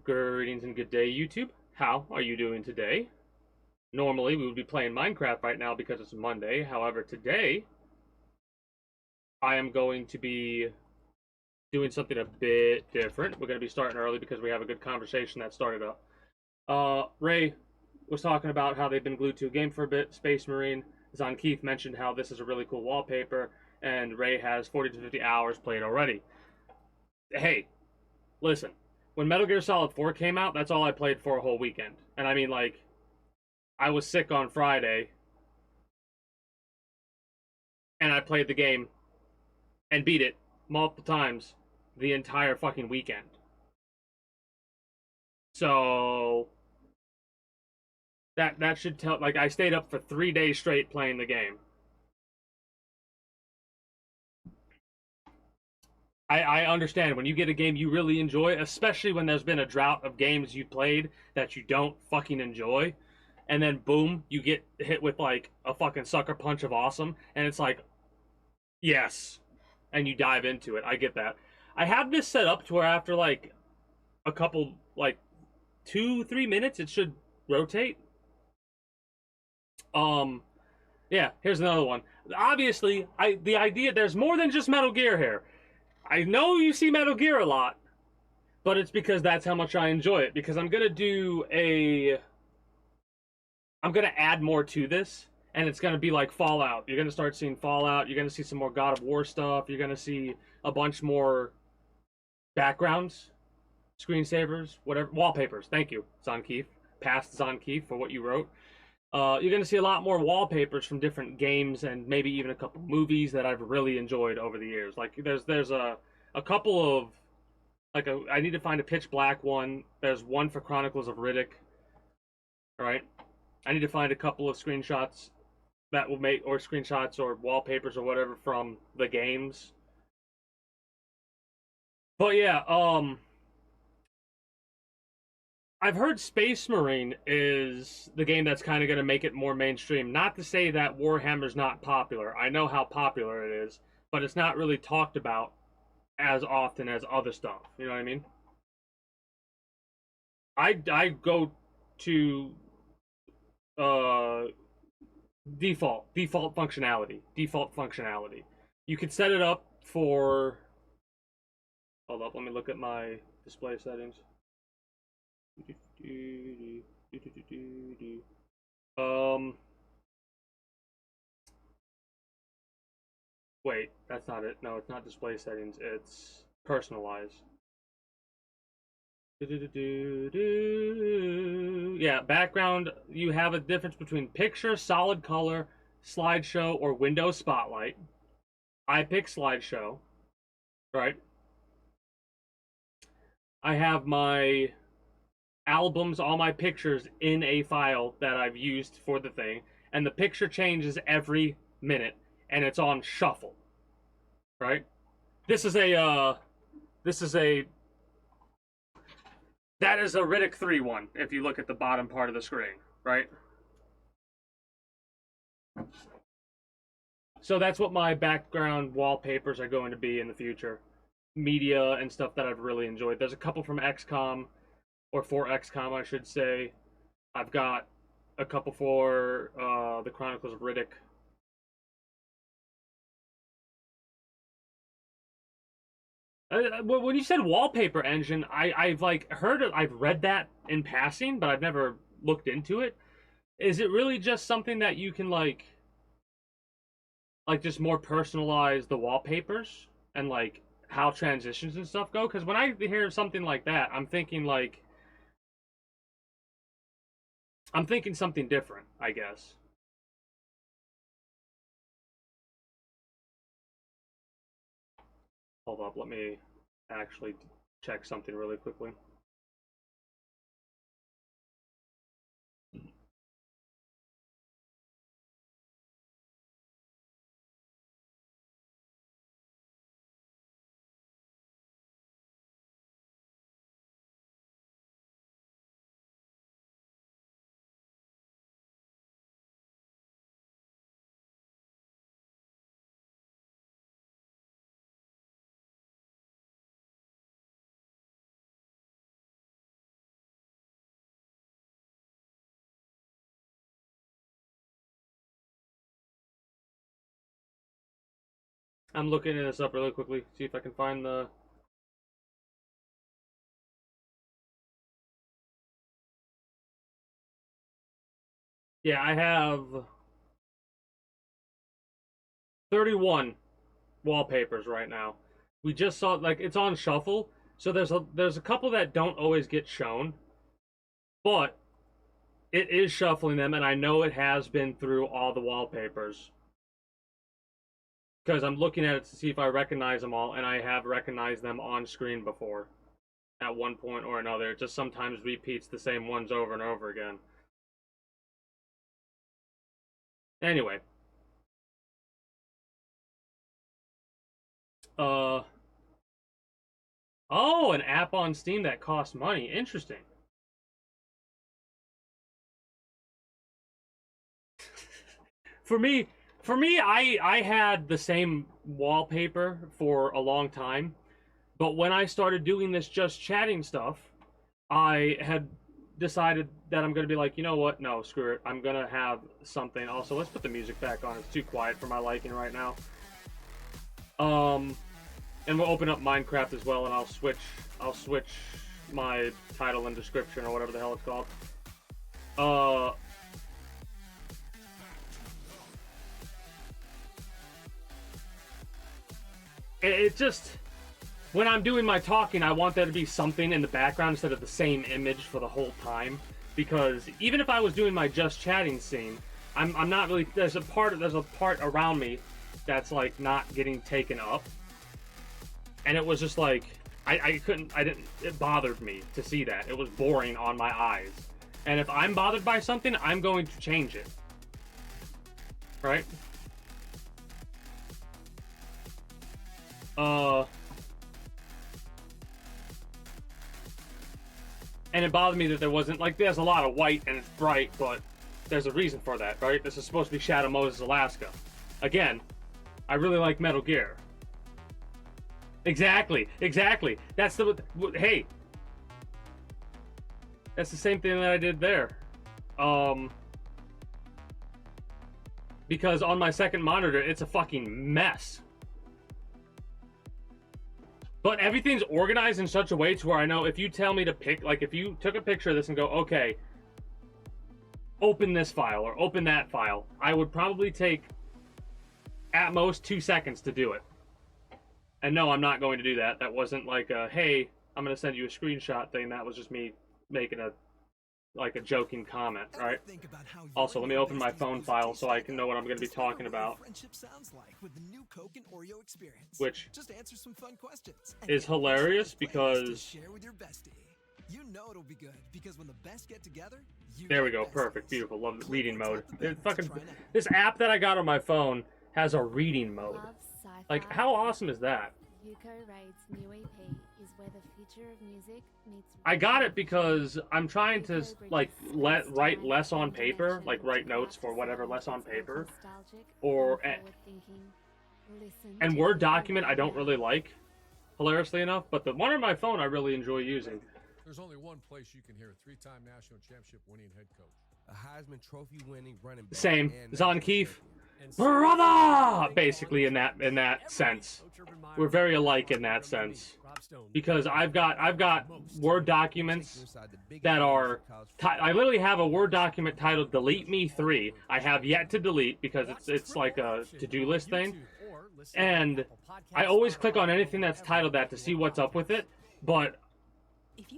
Greetings and good day, YouTube. How are you doing today? Normally, we would be playing Minecraft right now because it's Monday. However, today, I am going to be doing something a bit different. We're going to be starting early because we have a good conversation that started up. Ray was talking about how they've been glued to a game for a bit, Space Marine. Zon Keith mentioned how this is a really cool wallpaper, and Ray has 40 to 50 hours played already. Hey, listen, when Metal Gear Solid 4 came out, that's all I played for a whole weekend. And I mean, like, I was sick on Friday, and I played the game and beat it multiple times the entire fucking weekend. So that should tell. Like, I stayed up for 3 days straight playing the game. I understand when you get a game you really enjoy, especially when there's been a drought of games you played that you don't fucking enjoy, and then boom, you get hit with like a fucking sucker punch of awesome, and it's like, yes, and you dive into it. I get that. I have this set up to where after like a couple, like 2-3 minutes, it should rotate. Um, yeah. Here's another one. Obviously, the idea there's more than just Metal Gear here. I know you see Metal Gear a lot, but it's because that's how much I enjoy it. Because I'm gonna add more to this, and it's gonna be like Fallout. You're gonna start seeing Fallout. You're gonna see some more God of War stuff. You're gonna see a bunch more backgrounds, screensavers, whatever, wallpapers. Thank you, Zonkeef. Past Zonkeef for what you wrote. You're gonna see a lot more wallpapers from different games and maybe even a couple movies that I've really enjoyed over the years. Like there's a couple of I need to find a Pitch Black one. There's one for Chronicles of Riddick. All right. I need to find a couple of screenshots that will make or screenshots or wallpapers or whatever from the games. But yeah, I've heard Space Marine is the game that's kind of going to make it more mainstream. Not to say that Warhammer's not popular. I know how popular it is, but it's not really talked about as often as other stuff. You know what I mean? I go to uh default functionality. You can set it up for. Hold up, let me look at my display settings. Um, wait, that's not it. No, it's not display settings. It's personalize. Yeah, background. You have a difference between picture, solid color, slideshow, or Windows Spotlight. I pick slideshow, right? I have my albums, all my pictures in a file that I've used for the thing, and the picture changes every minute, and it's on shuffle, right? This is a this is a that is a Riddick 3 one. If you look at the bottom part of the screen, right? So that's what my background wallpapers are going to be in the future. Media and stuff that I've really enjoyed. There's a couple from XCOM, or for XCOM, I should say. I've got a couple for the Chronicles of Riddick. When you said wallpaper engine, I've like heard it, I've read that in passing, but I've never looked into it. Is it really just something that you can like just more personalize the wallpapers and like how transitions and stuff go? Because when I hear something like that, I'm thinking something different, I guess. Hold up, let me actually check something really quickly. I'm looking this up really quickly. See if I can find the... Yeah, I have 31 wallpapers right now. We just saw, like, it's on shuffle, so there's a couple that don't always get shown, but it is shuffling them, and I know it has been through all the wallpapers. Because I'm looking at it to see if I recognize them all, and I have recognized them on screen before. At one point or another. It just sometimes repeats the same ones over and over again. Anyway. Oh, an app on Steam that costs money. Interesting. For me, I had the same wallpaper for a long time, but when I started doing this just chatting stuff, I had decided that I'm going to be like, you know what? No, screw it. I'm going to have something. Also, let's put the music back on. It's too quiet for my liking right now. And we'll open up Minecraft as well, and I'll switch my title and description or whatever the hell it's called. It just, when I'm doing my talking, I want there to be something in the background instead of the same image for the whole time. Because even if I was doing my just chatting scene, I'm not really, there's a part around me that's like not getting taken up. And it was just like, it bothered me to see that. It was boring on my eyes. And if I'm bothered by something, I'm going to change it. Right? And it bothered me that there wasn't, like, there's a lot of white and it's bright, but there's a reason for that, right? This is supposed to be Shadow Moses, Alaska. Again, I really like Metal Gear. Exactly. That's the, hey. That's the same thing that I did there. Because on my second monitor, it's a fucking mess. But everything's organized in such a way to where I know if you tell me to pick, like if you took a picture of this and go, okay, open this file or open that file, I would probably take at most 2 seconds to do it. And no, I'm not going to do that. That wasn't like a, hey, I'm going to send you a screenshot thing. That was just me making a joking comment, right? Also, let me open my phone file so I can know what I'm going to be talking about. Which is hilarious because... There we go, perfect, beautiful, love the reading mode. This app that I got on my phone has a reading mode. Like, how awesome is that? I got it because I'm trying to like write less on paper, like write notes for whatever less on paper, or and Word document I don't really like, hilariously enough, but the one on my phone I really enjoy using. There's only one place you can hear a 3-time national championship winning head coach, a Heisman Trophy winning running back, same Zon Keefe, brother, basically in that sense. We're very alike in that sense. Because I've got Word documents that are... I literally have a Word document titled Delete Me 3. I have yet to delete because it's like a to-do list thing. And I always click on anything that's titled that to see what's up with it. But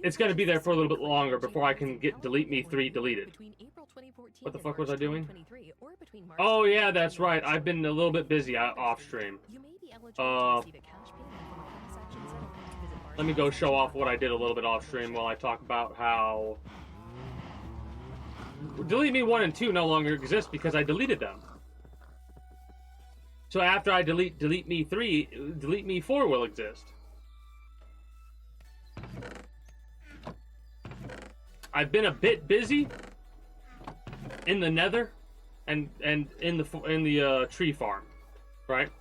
it's going to be there for a little bit longer before I can get Delete Me 3 deleted. What the fuck was I doing? Oh yeah, that's right. I've been a little bit busy off stream. Let me go show off what I did a little bit off stream while I talk about how Delete Me 1 and 2 no longer exist because I deleted them. So after I delete Me 3, Delete Me 4 will exist. I've been a bit busy in the Nether and in the tree farm, right?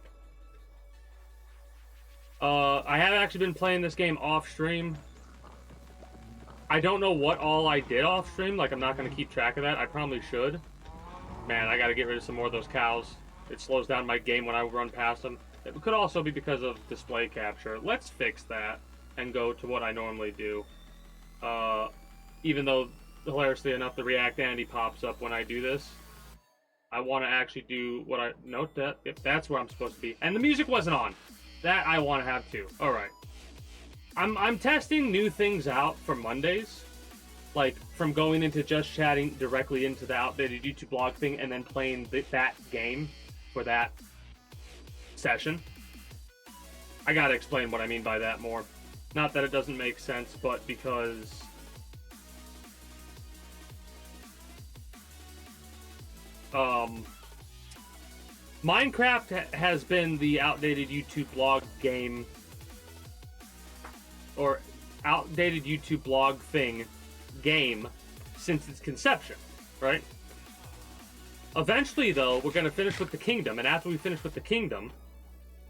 I have actually been playing this game off stream. I don't know what all I did off stream. Like, I'm not going to keep track of that. I probably should. Man, I got to get rid of some more of those cows. It slows down my game when I run past them. It could also be because of display capture. Let's fix that and go to what I normally do. Even though, hilariously enough, the React Andy pops up when I do this. I want to actually do what I... Note that. If that's where I'm supposed to be. And the music wasn't on. That I want to have too. Alright. I'm testing new things out for Mondays. Like, from going into just chatting directly into the outdated YouTube blog thing and then playing that game for that session. I gotta explain what I mean by that more. Not that it doesn't make sense, but because... Minecraft has been the outdated YouTube blog game, or outdated YouTube blog game since its conception, right? Eventually, though, we're going to finish with the kingdom, and after we finish with the kingdom,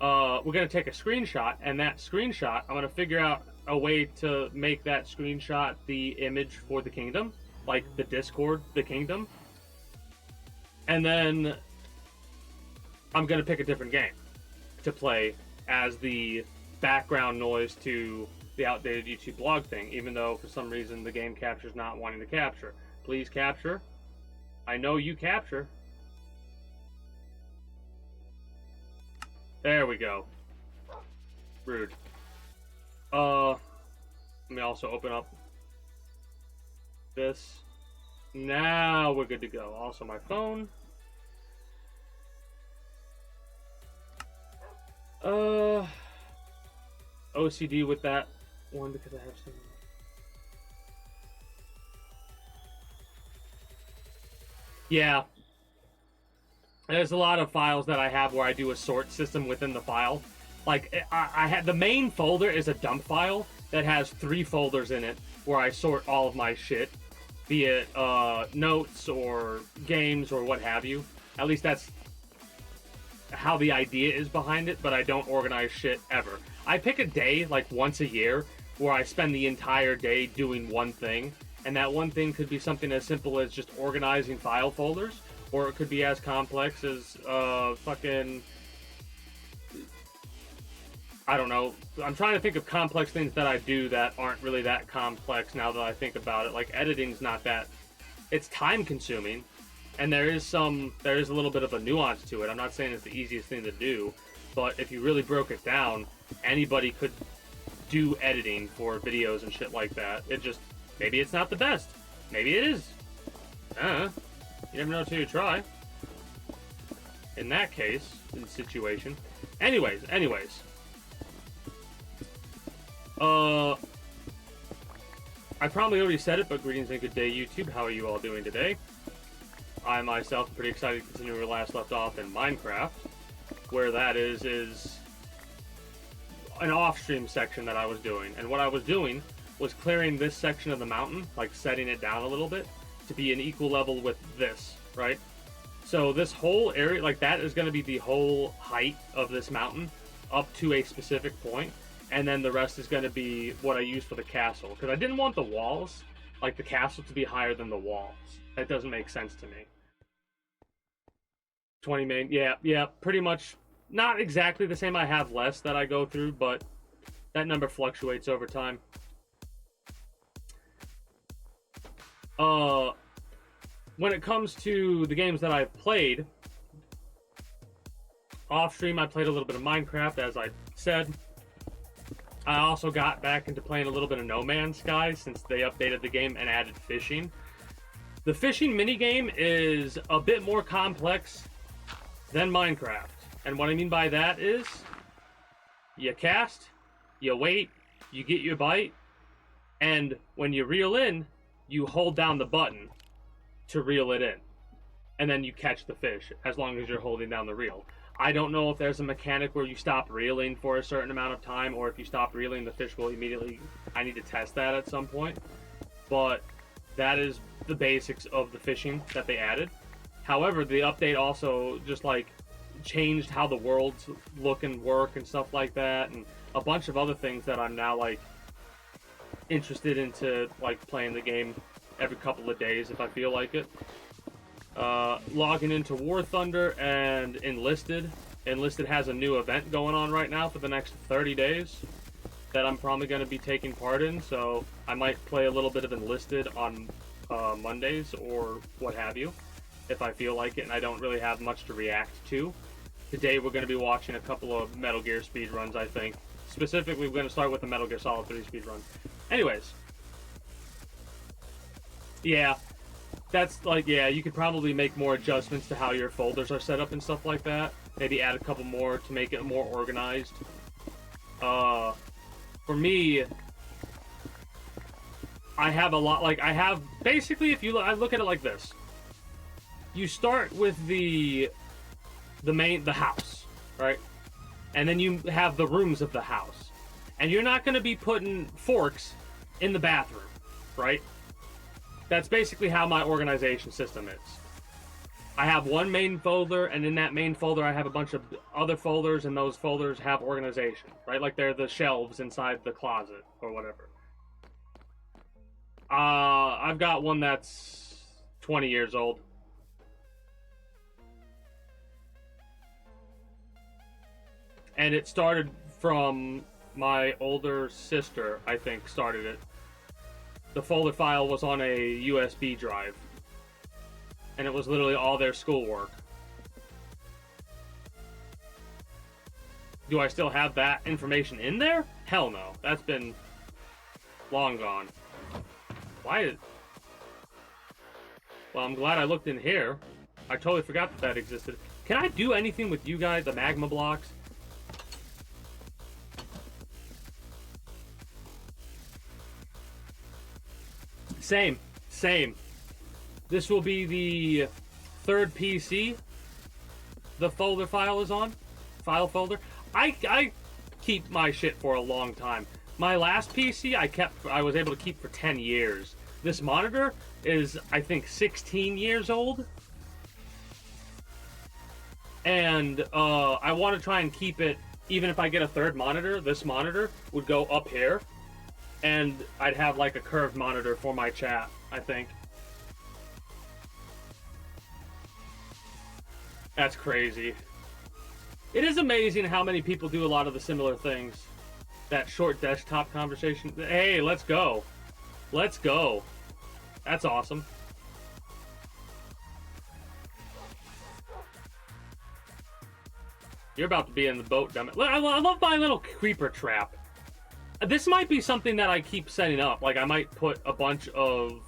we're going to take a screenshot, and that screenshot, I'm going to figure out a way to make that screenshot the image for the kingdom, like the Discord, the kingdom. And then I'm going to pick a different game to play as the background noise to the outdated YouTube blog thing, even though for some reason the game capture's not wanting to capture. Please capture. I know you capture. There we go. Rude. Let me also open up this. Now we're good to go. Also my phone. OCD with that one because I have some. Yeah. There's a lot of files that I have where I do a sort system within the file. Like, I had the main folder is a dump file that has 3 folders in it where I sort all of my shit, be it notes or games or what have you. At least that's how the idea is behind it, but I don't organize shit ever. I pick a day, like once a year, where I spend the entire day doing one thing, and that one thing could be something as simple as just organizing file folders, or it could be as complex as fucking... I don't know. I'm trying to think of complex things that I do that aren't really that complex now that I think about it. Like, editing's not that... It's time-consuming, and there is a little bit of a nuance to it. I'm not saying it's the easiest thing to do, but if you really broke it down, anybody could do editing for videos and shit like that. It just... Maybe it's not the best. Maybe it is. You never know until you try. In that case, in the situation. Anyways. I probably already said it, but greetings and good day, YouTube. How are you all doing today? I myself am pretty excited to continue where we last left off in Minecraft. Where that is an off-stream section that I was doing. And what I was doing was clearing this section of the mountain, like setting it down a little bit, to be an equal level with this, right? So this whole area, like that is going to be the whole height of this mountain up to a specific point. And then the rest is going to be what I use for the castle. Because I didn't want the walls, like the castle, to be higher than the walls. That doesn't make sense to me. 20 main, yeah, pretty much. Not exactly the same. I have less that I go through, but that number fluctuates over time. When it comes to the games that I've played, off stream I played a little bit of Minecraft, as I said. I also got back into playing a little bit of No Man's Sky since they updated the game and added fishing. The fishing minigame is a bit more complex than Minecraft. And what I mean by that is, you cast, you wait, you get your bite, and when you reel in, you hold down the button to reel it in. And then you catch the fish, as long as you're holding down the reel. I don't know if there's a mechanic where you stop reeling for a certain amount of time, or if you stop reeling, the fish will immediately... I need to test that at some point. But that is the basics of the fishing that they added. However, the update also just, like, changed how the worlds look and work and stuff like that, and a bunch of other things that I'm now, like, interested into, like, playing the game every couple of days if I feel like it. Logging into War Thunder and Enlisted Enlisted has a new event going on right now for the next 30 days that I'm probably going to be taking part in, so I might play a little bit of Enlisted on Mondays or what have you, if I feel like it and I don't really have much to react to. Today we're going to be watching a couple of Metal Gear speedruns, I think. Specifically, we're going to start with the Metal Gear Solid 3 speedrun. Anyways. Yeah. That's like, yeah, you could probably make more adjustments to how your folders are set up and stuff like that. Maybe add a couple more to make it more organized. For me, I have a lot, like, I have, basically, if you, I look at it like this. You start with the house, right? And then you have the rooms of the house. And you're not going to be putting forks in the bathroom, right? That's basically how my organization system is. I have one main folder, and in that main folder I have a bunch of other folders, and those folders have organization, right? Like they're the shelves inside the closet, or whatever. I've got one that's 20 years old. And it started from my older sister, I think, started it. The folder file was on a USB drive. And it was literally all their schoolwork. Do I still have that information in there? Hell no. That's been long gone. Why did... Well, I'm glad I looked in here. I totally forgot that that existed. Can I do anything with you guys, the magma blocks? Same. This will be the third PC the folder file is on. File folder. I keep my shit for a long time. My last PC I was able to keep for 10 years. This monitor is, I think, 16 years old. And I want to try and keep it, even if I get a third monitor, this monitor would go up here. And I'd have like a curved monitor for my chat, I think. That's crazy. It is amazing how many people do a lot of the similar things. That short desktop conversation. Hey, let's go. Let's go. That's awesome. You're about to be in the boat, dammit. I love my little creeper trap. This might be something that I keep setting up. Like, I might put a bunch of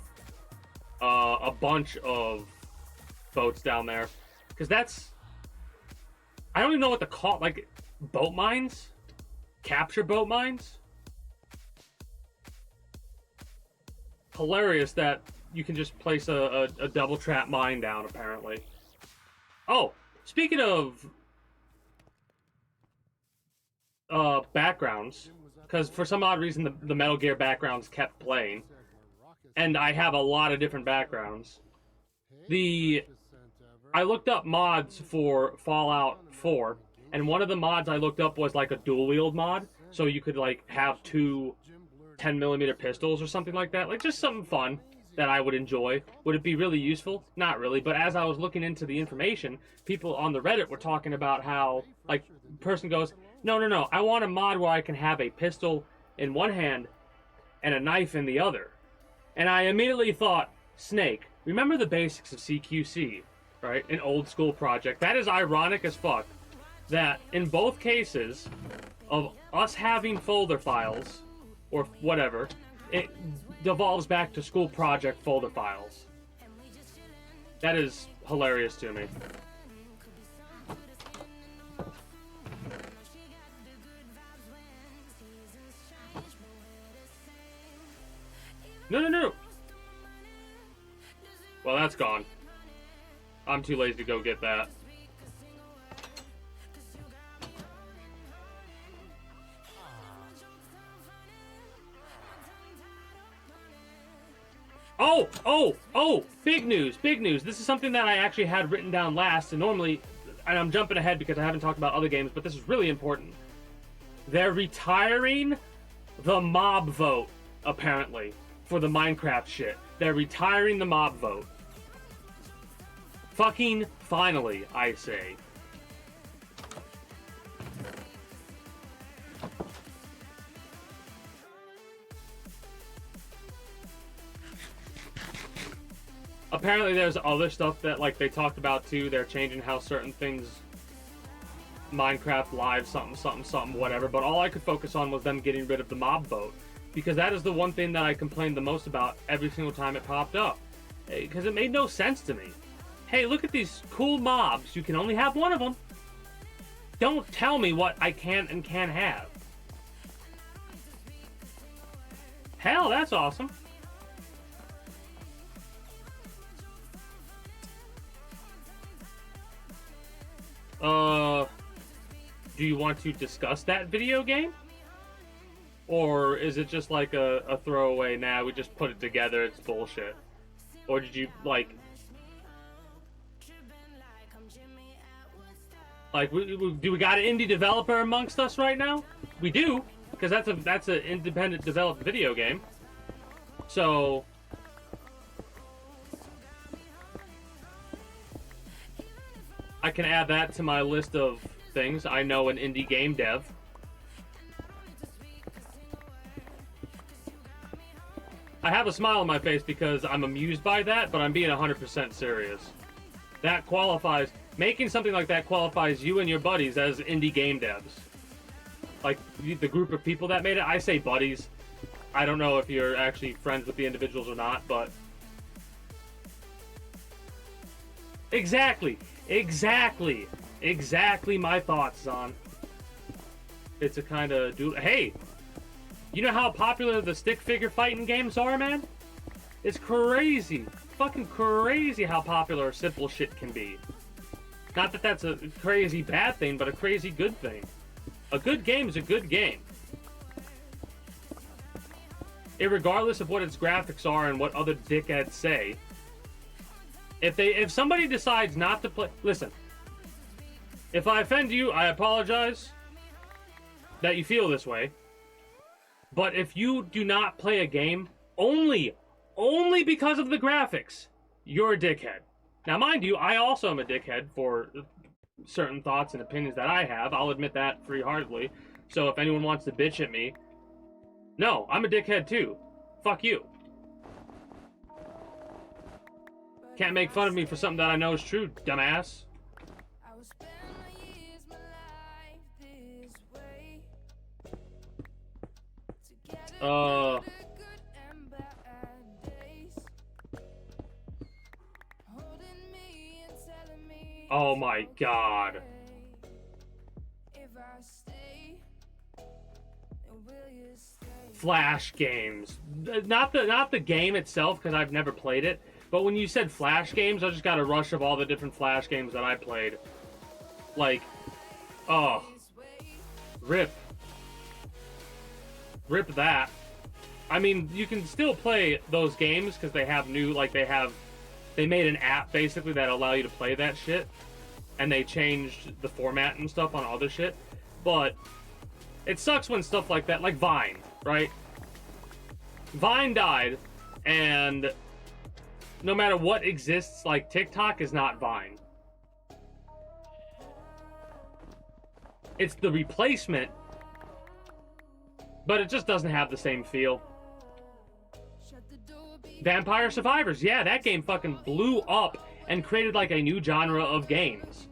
boats down there. Because that's... I don't even know what to call... Like, boat mines? Capture boat mines? Hilarious that you can just place a double trap mine down, apparently. Oh, speaking of... backgrounds... Because for some odd reason, the Metal Gear backgrounds kept playing. And I have a lot of different backgrounds. I looked up mods for Fallout 4. And one of the mods I looked up was like a dual-wield mod. So you could like have two 10mm pistols or something like that. Like just something fun that I would enjoy. Would it be really useful? Not really. But as I was looking into the information, people on the Reddit were talking about how, like, person goes... No, I want a mod where I can have a pistol in one hand and a knife in the other. And I immediately thought, Snake, remember the basics of CQC, right? An old school project. That is ironic as fuck that in both cases of us having folder files or whatever, it devolves back to school project folder files. That is hilarious to me. No. Well, that's gone. I'm too lazy to go get that. Oh, big news. This is something that I actually had written down last, and normally, and I'm jumping ahead because I haven't talked about other games, but this is really important. They're retiring the mob vote, apparently, for the Minecraft shit. They're retiring the mob vote. Fucking finally, I say. apparently there's other stuff that like they talked about too. They're changing how certain things, Minecraft Live, something, whatever. But all I could focus on was them getting rid of the mob vote, because that is the one thing that I complained the most about every single time it popped up, because it made no sense to me. Hey, look at these cool mobs. You can only have one of them. Don't tell me what I can and can't have. Hell, that's awesome. Do you want to discuss that video game? Or is it just like a throwaway, nah, we just put it together, it's bullshit? Or did you, like, do we got an indie developer amongst us right now? We do, because that's an independent developed video game. So I can add that to my list of things. I know an indie game dev. I have a smile on my face because I'm amused by that, but I'm being 100% serious. That qualifies, making something like that qualifies you and your buddies as indie game devs. Like, the group of people that made it, I say buddies. I don't know if you're actually friends with the individuals or not, but... Exactly my thoughts, Zon. It's a kind of hey, you know how popular the stick figure fighting games are, man? It's crazy, fucking crazy how popular simple shit can be. Not that that's a crazy bad thing, but a crazy good thing. A good game is a good game. Irregardless of what its graphics are and what other dickheads say. If somebody decides not to play, listen. If I offend you, I apologize that you feel this way. But if you do not play a game only because of the graphics, you're a dickhead. Now, mind you, I also am a dickhead for certain thoughts and opinions that I have. I'll admit that free-heartedly. So if anyone wants to bitch at me, no, I'm a dickhead too. Fuck you. Can't make fun of me for something that I know is true, dumbass. Oh my god. Flash games. Not the game itself, because I've never played it. But when you said Flash games, I just got a rush of all the different Flash games that I played. Like, oh. Rip that. I mean, you can still play those games because they have new, like they made an app basically that allow you to play that shit. And they changed the format and stuff on other shit. But it sucks when stuff like that, like Vine, right? Vine died, and no matter what exists, like TikTok is not Vine. It's the replacement, but it just doesn't have the same feel. Vampire Survivors, yeah, that game fucking blew up and created like a new genre of games.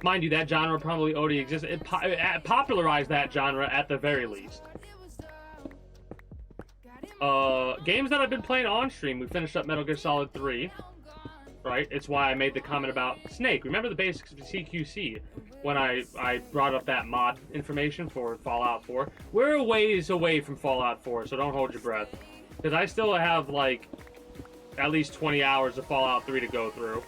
Mind you, that genre probably already existed. It popularized that genre at the very least. Games that I've been playing on stream, we finished up Metal Gear Solid 3. Right? It's why I made the comment about Snake. Remember the basics of CQC when I brought up that mod information for Fallout 4? We're a ways away from Fallout 4, so don't hold your breath. Because I still have, like, at least 20 hours of Fallout 3 to go through.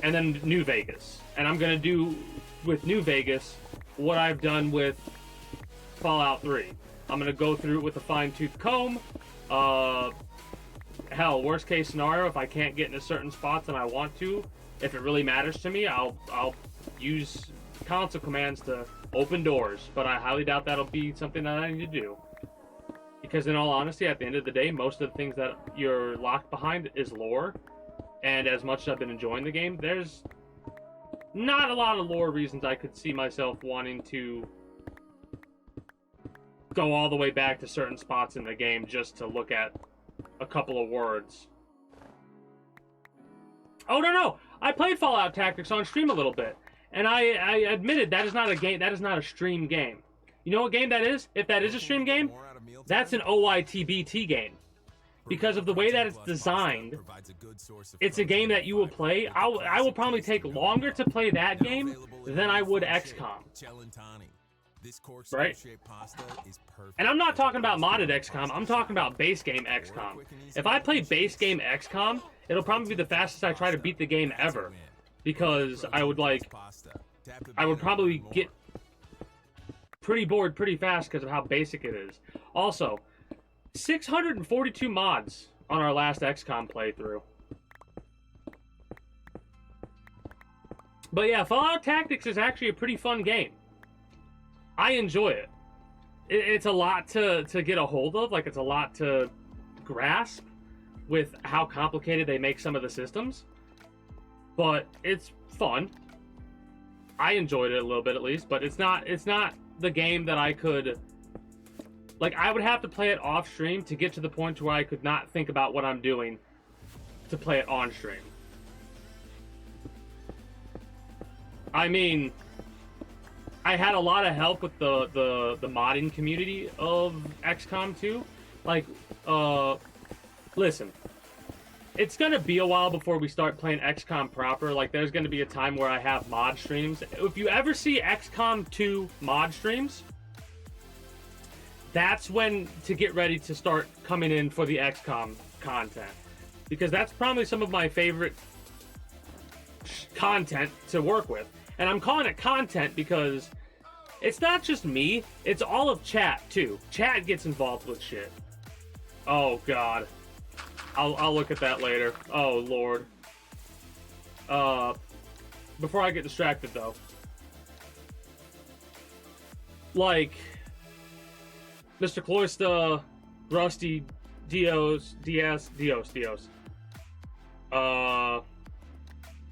And then New Vegas. And I'm going to do, with New Vegas, what I've done with Fallout 3. I'm going to go through it with a fine-tooth comb. Hell, worst case scenario, if I can't get into certain spots and I want to, if it really matters to me, I'll use console commands to open doors. But I highly doubt that'll be something that I need to do. Because in all honesty, at the end of the day, most of the things that you're locked behind is lore. And as much as I've been enjoying the game, there's not a lot of lore reasons I could see myself wanting to go all the way back to certain spots in the game just to look at a couple of words. Oh, no. I played Fallout Tactics on stream a little bit. And I admitted that is not a game. That is not a stream game. You know what game that is? If that is a stream game, that's an OYTBT game. Because of the way that it's designed, it's a game that you will play. I will probably take longer to play that game than I would XCOM. Right? And I'm not talking about modded XCOM. I'm talking about base game XCOM. If I play base game XCOM, it'll probably be the fastest I try to beat the game ever. Because I would probably get pretty bored pretty fast because of how basic it is. Also, 642 mods on our last XCOM playthrough. But yeah, Fallout Tactics is actually a pretty fun game. I enjoy it. It's a lot to get a hold of. Like, it's a lot to grasp with how complicated they make some of the systems. But it's fun. I enjoyed it a little bit at least, but it's not the game that I could... Like, I would have to play it off stream to get to the point where I could not think about what I'm doing to play it on stream. I mean, I had a lot of help with the modding community of XCOM 2. Like, listen, it's gonna be a while before we start playing XCOM proper. Like, there's gonna be a time where I have mod streams. If you ever see XCOM 2 mod streams, that's when to get ready to start coming in for the XCOM content. Because that's probably some of my favorite content to work with. And I'm calling it content because it's not just me, it's all of chat too. Chat gets involved with shit. Oh god. I'll look at that later. Oh lord. Before I get distracted though. Like, Mr. Cloysta, Rusty, Dios.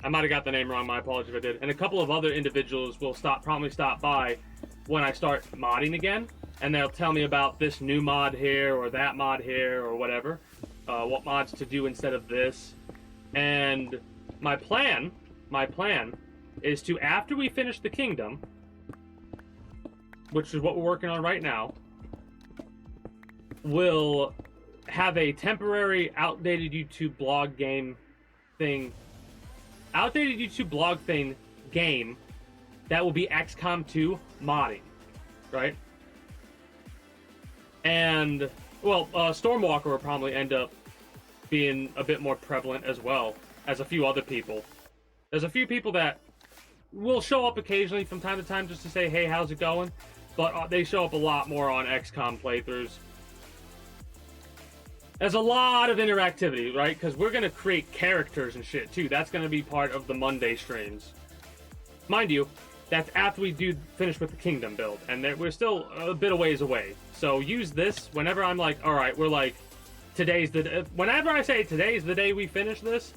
I might have got the name wrong, my apologies if I did. And a couple of other individuals will probably stop by when I start modding again. And they'll tell me about this new mod here, or that mod here, or whatever. What mods to do instead of this. And my plan is to, after we finish the kingdom, which is what we're working on right now, we'll have a temporary outdated YouTube blog game thing. Outdated YouTube blog thing game that will be XCOM 2 modding, right? And, well, Stormwalker will probably end up being a bit more prevalent as well as a few other people. There's a few people that will show up occasionally from time to time just to say, hey, how's it going? But they show up a lot more on XCOM playthroughs. There's a lot of interactivity, right? Because we're going to create characters and shit, too. That's going to be part of the Monday streams. Mind you, that's after we finish with the Kingdom build. And we're still a bit of ways away. So use this whenever I'm like, alright, we're like, whenever I say today's the day we finish this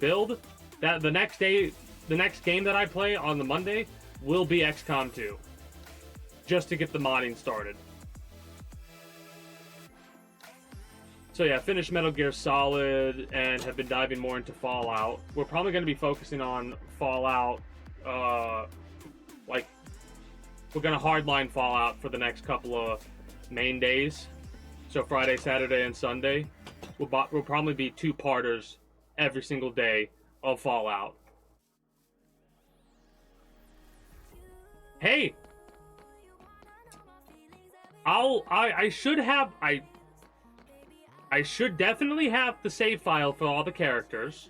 build, that the next game that I play on the Monday will be XCOM 2. Just to get the modding started. So yeah, finished Metal Gear Solid and have been diving more into Fallout. We're probably going to be focusing on Fallout, like, we're going to hardline Fallout for the next couple of main days. So Friday, Saturday, and Sunday. We'll probably be two-parters every single day of Fallout. Hey! I should definitely have the save file for all the characters,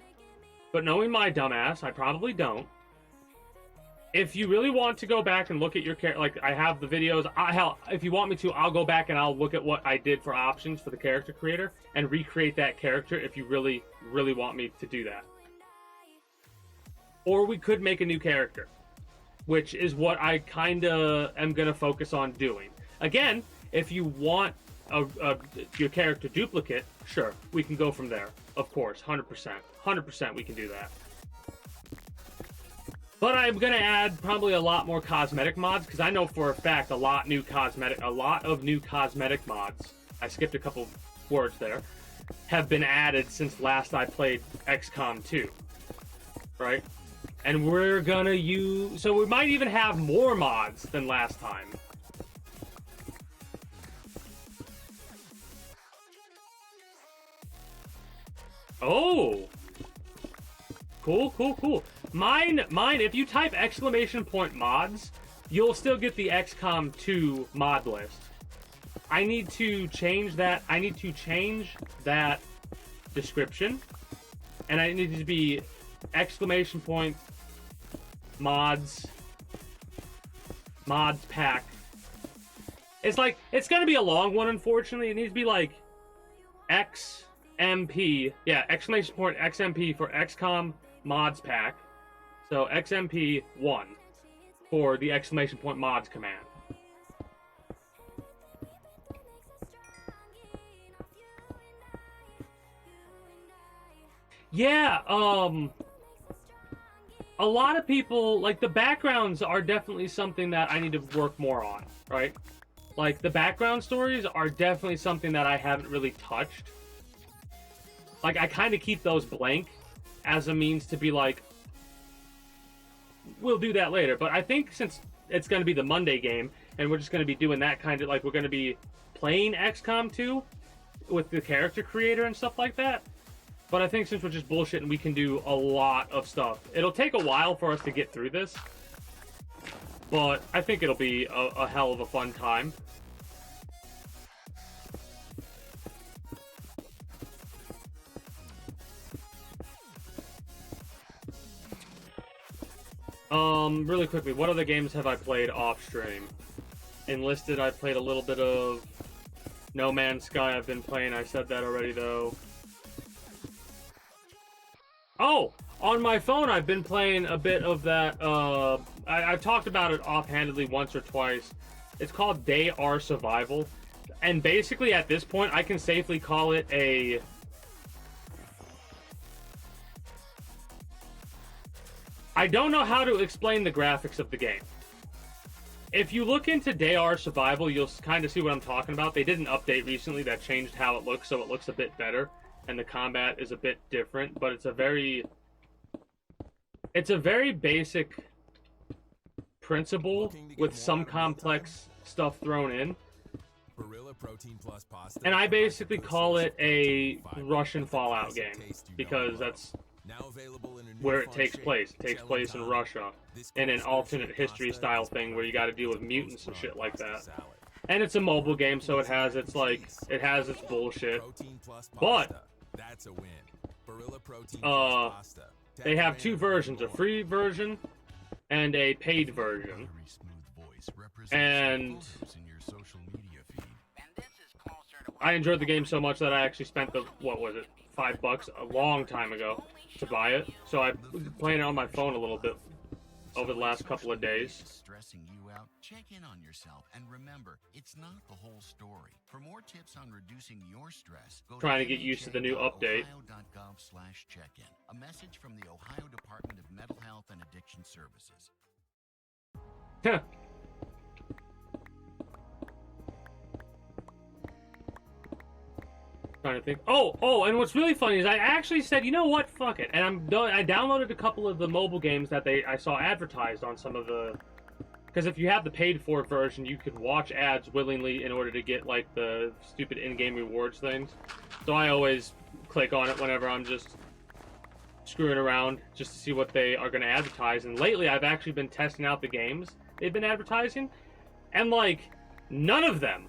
but knowing my dumbass, I probably don't. If you really want to go back and look at your character, like, I have the videos, hell, if you want me to, I'll go back and I'll look at what I did for options for the character creator and recreate that character if you really, really want me to do that. Or we could make a new character, which is what I kinda am gonna focus on doing. Again, if you want your character duplicate, sure, we can go from there. Of course, 100%. 100% we can do that. But I'm gonna add probably a lot more cosmetic mods, because I know for a fact a lot of new cosmetic mods. I skipped a couple words there. have been added since last I played XCOM 2, right? And we're gonna use, so we might even have more mods than last time. Oh, cool, cool, cool. Mine, if you type !mods, you'll still get the XCOM 2 mod list. I need to change that. I need to change that description, and I need to be !mods pack. It's like, it's gonna be a long one, unfortunately. It needs to be like XMP, yeah, !XMP for XCOM mods pack. So XMP1 for the !mods command. Yeah, a lot of people, like, the backgrounds are definitely something that I need to work more on, right? Like, the background stories are definitely something that I haven't really touched. Like, I kind of keep those blank as a means to be like, we'll do that later. But I think since it's going to be the Monday game, and we're just going to be doing that kind of, like, we're going to be playing XCOM 2 with the character creator and stuff like that. But I think since we're just bullshitting, we can do a lot of stuff. It'll take a while for us to get through this, but I think it'll be a hell of a fun time. Really quickly, what other games have I played off stream? Enlisted, I played a little bit of. No Man's Sky, I've been playing. I said that already, though. Oh, on my phone, I've been playing a bit of that. I've talked about it offhandedly once or twice. It's called They Are Survival. And basically, at this point, I can safely call it a... I don't know how to explain the graphics of the game. If you look into They Are Survival, you'll kind of see what I'm talking about. They did an update recently that changed how it looks, so it looks a bit better. And the combat is a bit different, but it's a very basic principle with some complex stuff thrown in. And I basically call it a Russian Fallout game because that's where it takes place. It takes place in Russia in an alternate history style thing where you got to deal with mutants and shit like that. And it's a mobile game, so it has its bullshit. But they have two versions, a free version and a paid version. And I enjoyed the game so much that I actually spent the, what was it, $5 a long time ago to buy it. So I was playing it on my phone a little bit over the last couple of days. Stressing you out, check in on yourself and remember, it's not the whole story. For more tips on reducing your stress, go trying to get used to the new update. ohio.gov/check-in. A message from the Ohio Department of Mental Health and Addiction Services. Trying to think. Oh, and what's really funny is I actually said, you know what, fuck it, and I downloaded a couple of the mobile games that I saw advertised on some of the, because if you have the paid for version, you could watch ads willingly in order to get like the stupid in-game rewards things. So I always click on it whenever I'm just screwing around just to see what they are going to advertise. And lately, I've actually been testing out the games they've been advertising, and like none of them.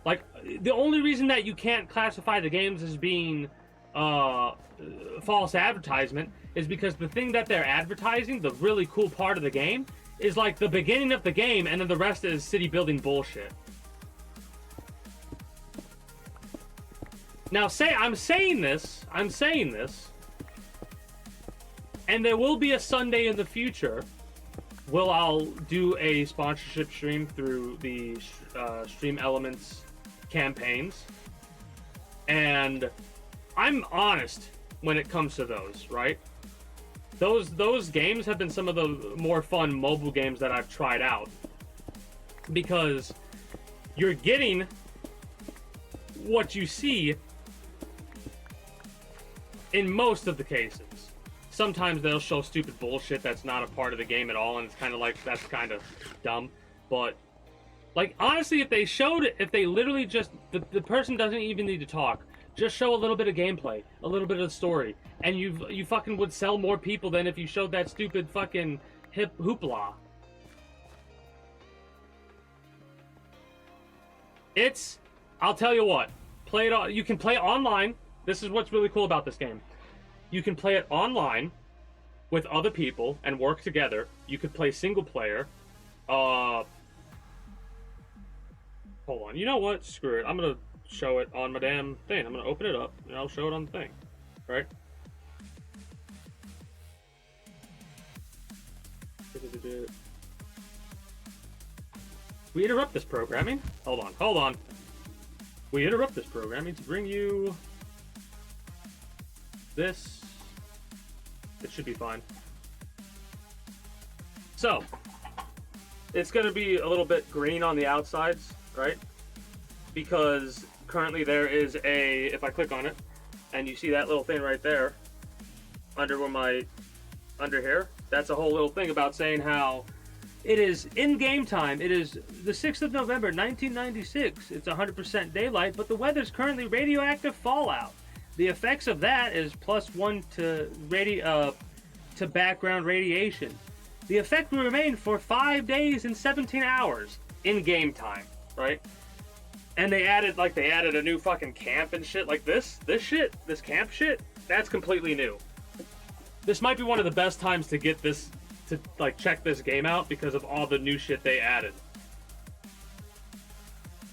Like, the only reason that you can't classify the games as being false advertisement is because the thing that they're advertising, the really cool part of the game, is like the beginning of the game, and then the rest is city building bullshit. Now, I'm saying this, and there will be a Sunday in the future where I'll do a sponsorship stream through the Stream Elements campaigns, and I'm honest when it comes to those, right? Those games have been some of the more fun mobile games that I've tried out, because you're getting what you see in most of the cases. Sometimes they'll show stupid bullshit that's not a part of the game at all, and it's kind of like, that's kind of dumb. But, like, honestly, if they literally just, the person doesn't even need to talk. Just show a little bit of gameplay, a little bit of the story, and you fucking would sell more people than if you showed that stupid fucking hip hoopla. I'll tell you what, you can play it online. This is what's really cool about this game. You can play it online with other people and work together. You could play single player. Hold on, you know what? Screw it. I'm gonna show it on my damn thing. I'm gonna open it up and I'll show it on the thing. Right? We interrupt this programming. Hold on. We interrupt this programming to bring you this. It should be fine. So, it's going to be a little bit green on the outsides, right? Because currently there is if I click on it, and you see that little thing right there, under here, that's a whole little thing about saying how it is in game time. It is the 6th of November, 1996. It's 100% daylight, but the weather's currently radioactive fallout. The effects of that is +1 to background radiation. The effect will remain for 5 days and 17 hours in game time, right? And they added a new fucking camp and shit like this camp shit. That's completely new. This might be one of the best times to get this, to like check this game out because of all the new shit they added.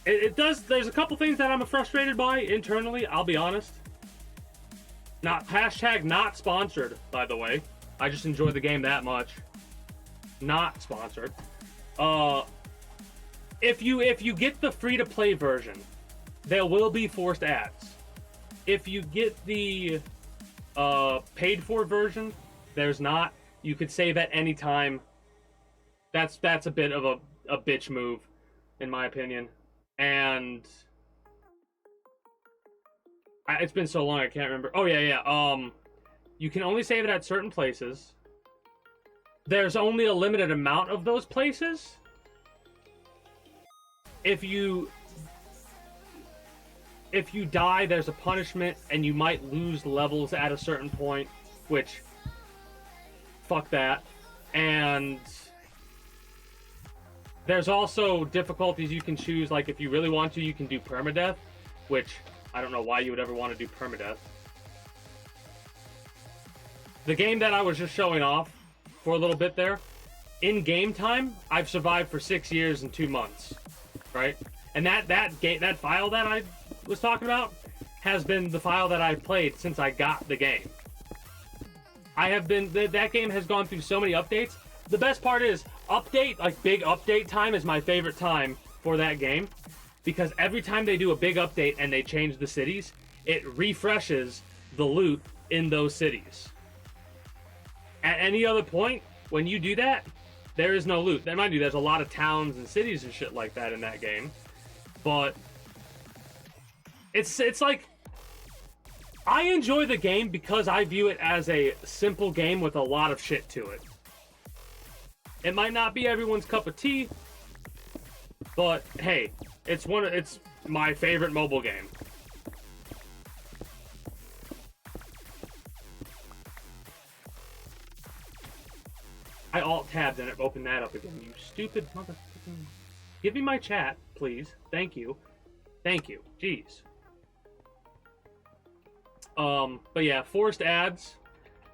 There's a couple things that I'm frustrated by internally, I'll be honest. Not sponsored, by the way. I just enjoy the game that much. Not sponsored. If you get the free-to-play version, there will be forced ads. If you get the paid-for version, there's not. You could save at any time. That's a bit of a bitch move, in my opinion. And it's been so long I can't remember. Oh yeah. You can only save it at certain places. There's only a limited amount of those places. If you die, there's a punishment, and you might lose levels at a certain point, which, fuck that. And there's also difficulties you can choose, like if you really want to, you can do permadeath, which I don't know why you would ever want to do permadeath. The game that I was just showing off for a little bit there, in game time, I've survived for 6 years and 2 months, right? And that file that I was talking about has been the file that I've played since I got the game. That game has gone through so many updates. The best part is, big update time is my favorite time for that game, because every time they do a big update and they change the cities, it refreshes the loot in those cities. At any other point, when you do that, there is no loot. Mind you, there's a lot of towns and cities and shit like that in that game. But it's like, I enjoy the game because I view it as a simple game with a lot of shit to it. It might not be everyone's cup of tea, but hey, it's my favorite mobile game. I alt-tabbed and it opened that up again. You stupid motherfucking... Give me my chat, please. Thank you. Thank you. Jeez. But yeah, forced ads.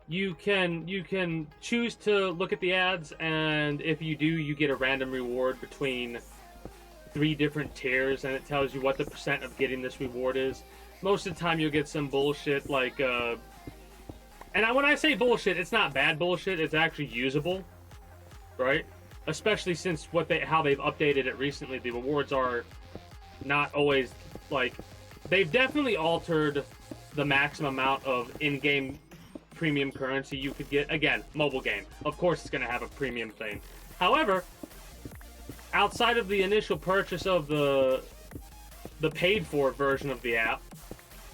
You can choose to look at the ads, and if you do, you get a random reward between 3 different tiers, and it tells you what the % of getting this reward is. Most of the time, you'll get some bullshit like, and when I say bullshit, it's not bad bullshit. It's actually usable, right? Especially since how they've updated it recently. The rewards are not always like, they've definitely altered the maximum amount of in-game premium currency you could get. Again, mobile game. Of course, it's going to have a premium thing. However, outside of the initial purchase of the paid-for version of the app,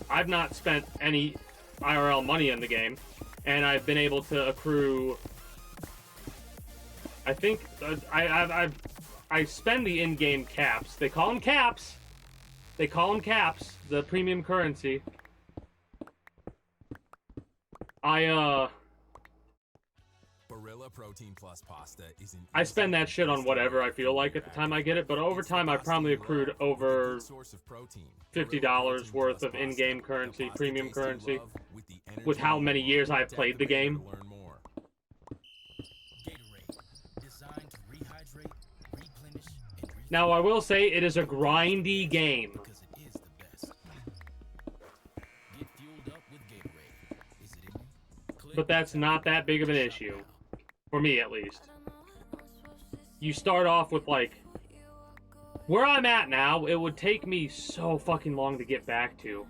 I've not spent any IRL money in the game, and I've been able to accrue. I think I spend the in-game caps. They call them caps. They call them caps. The premium currency. Barilla Protein Plus pasta is an I spend that shit on whatever I feel like at the time I get it, but over time I've probably accrued over $50 worth of in-game currency, premium currency, with how many years I've played the game. Now I will say it is a grindy game. But that's not that big of an issue. For me, at least. You start off with, like... Where I'm at now, it would take me so fucking long to get back to.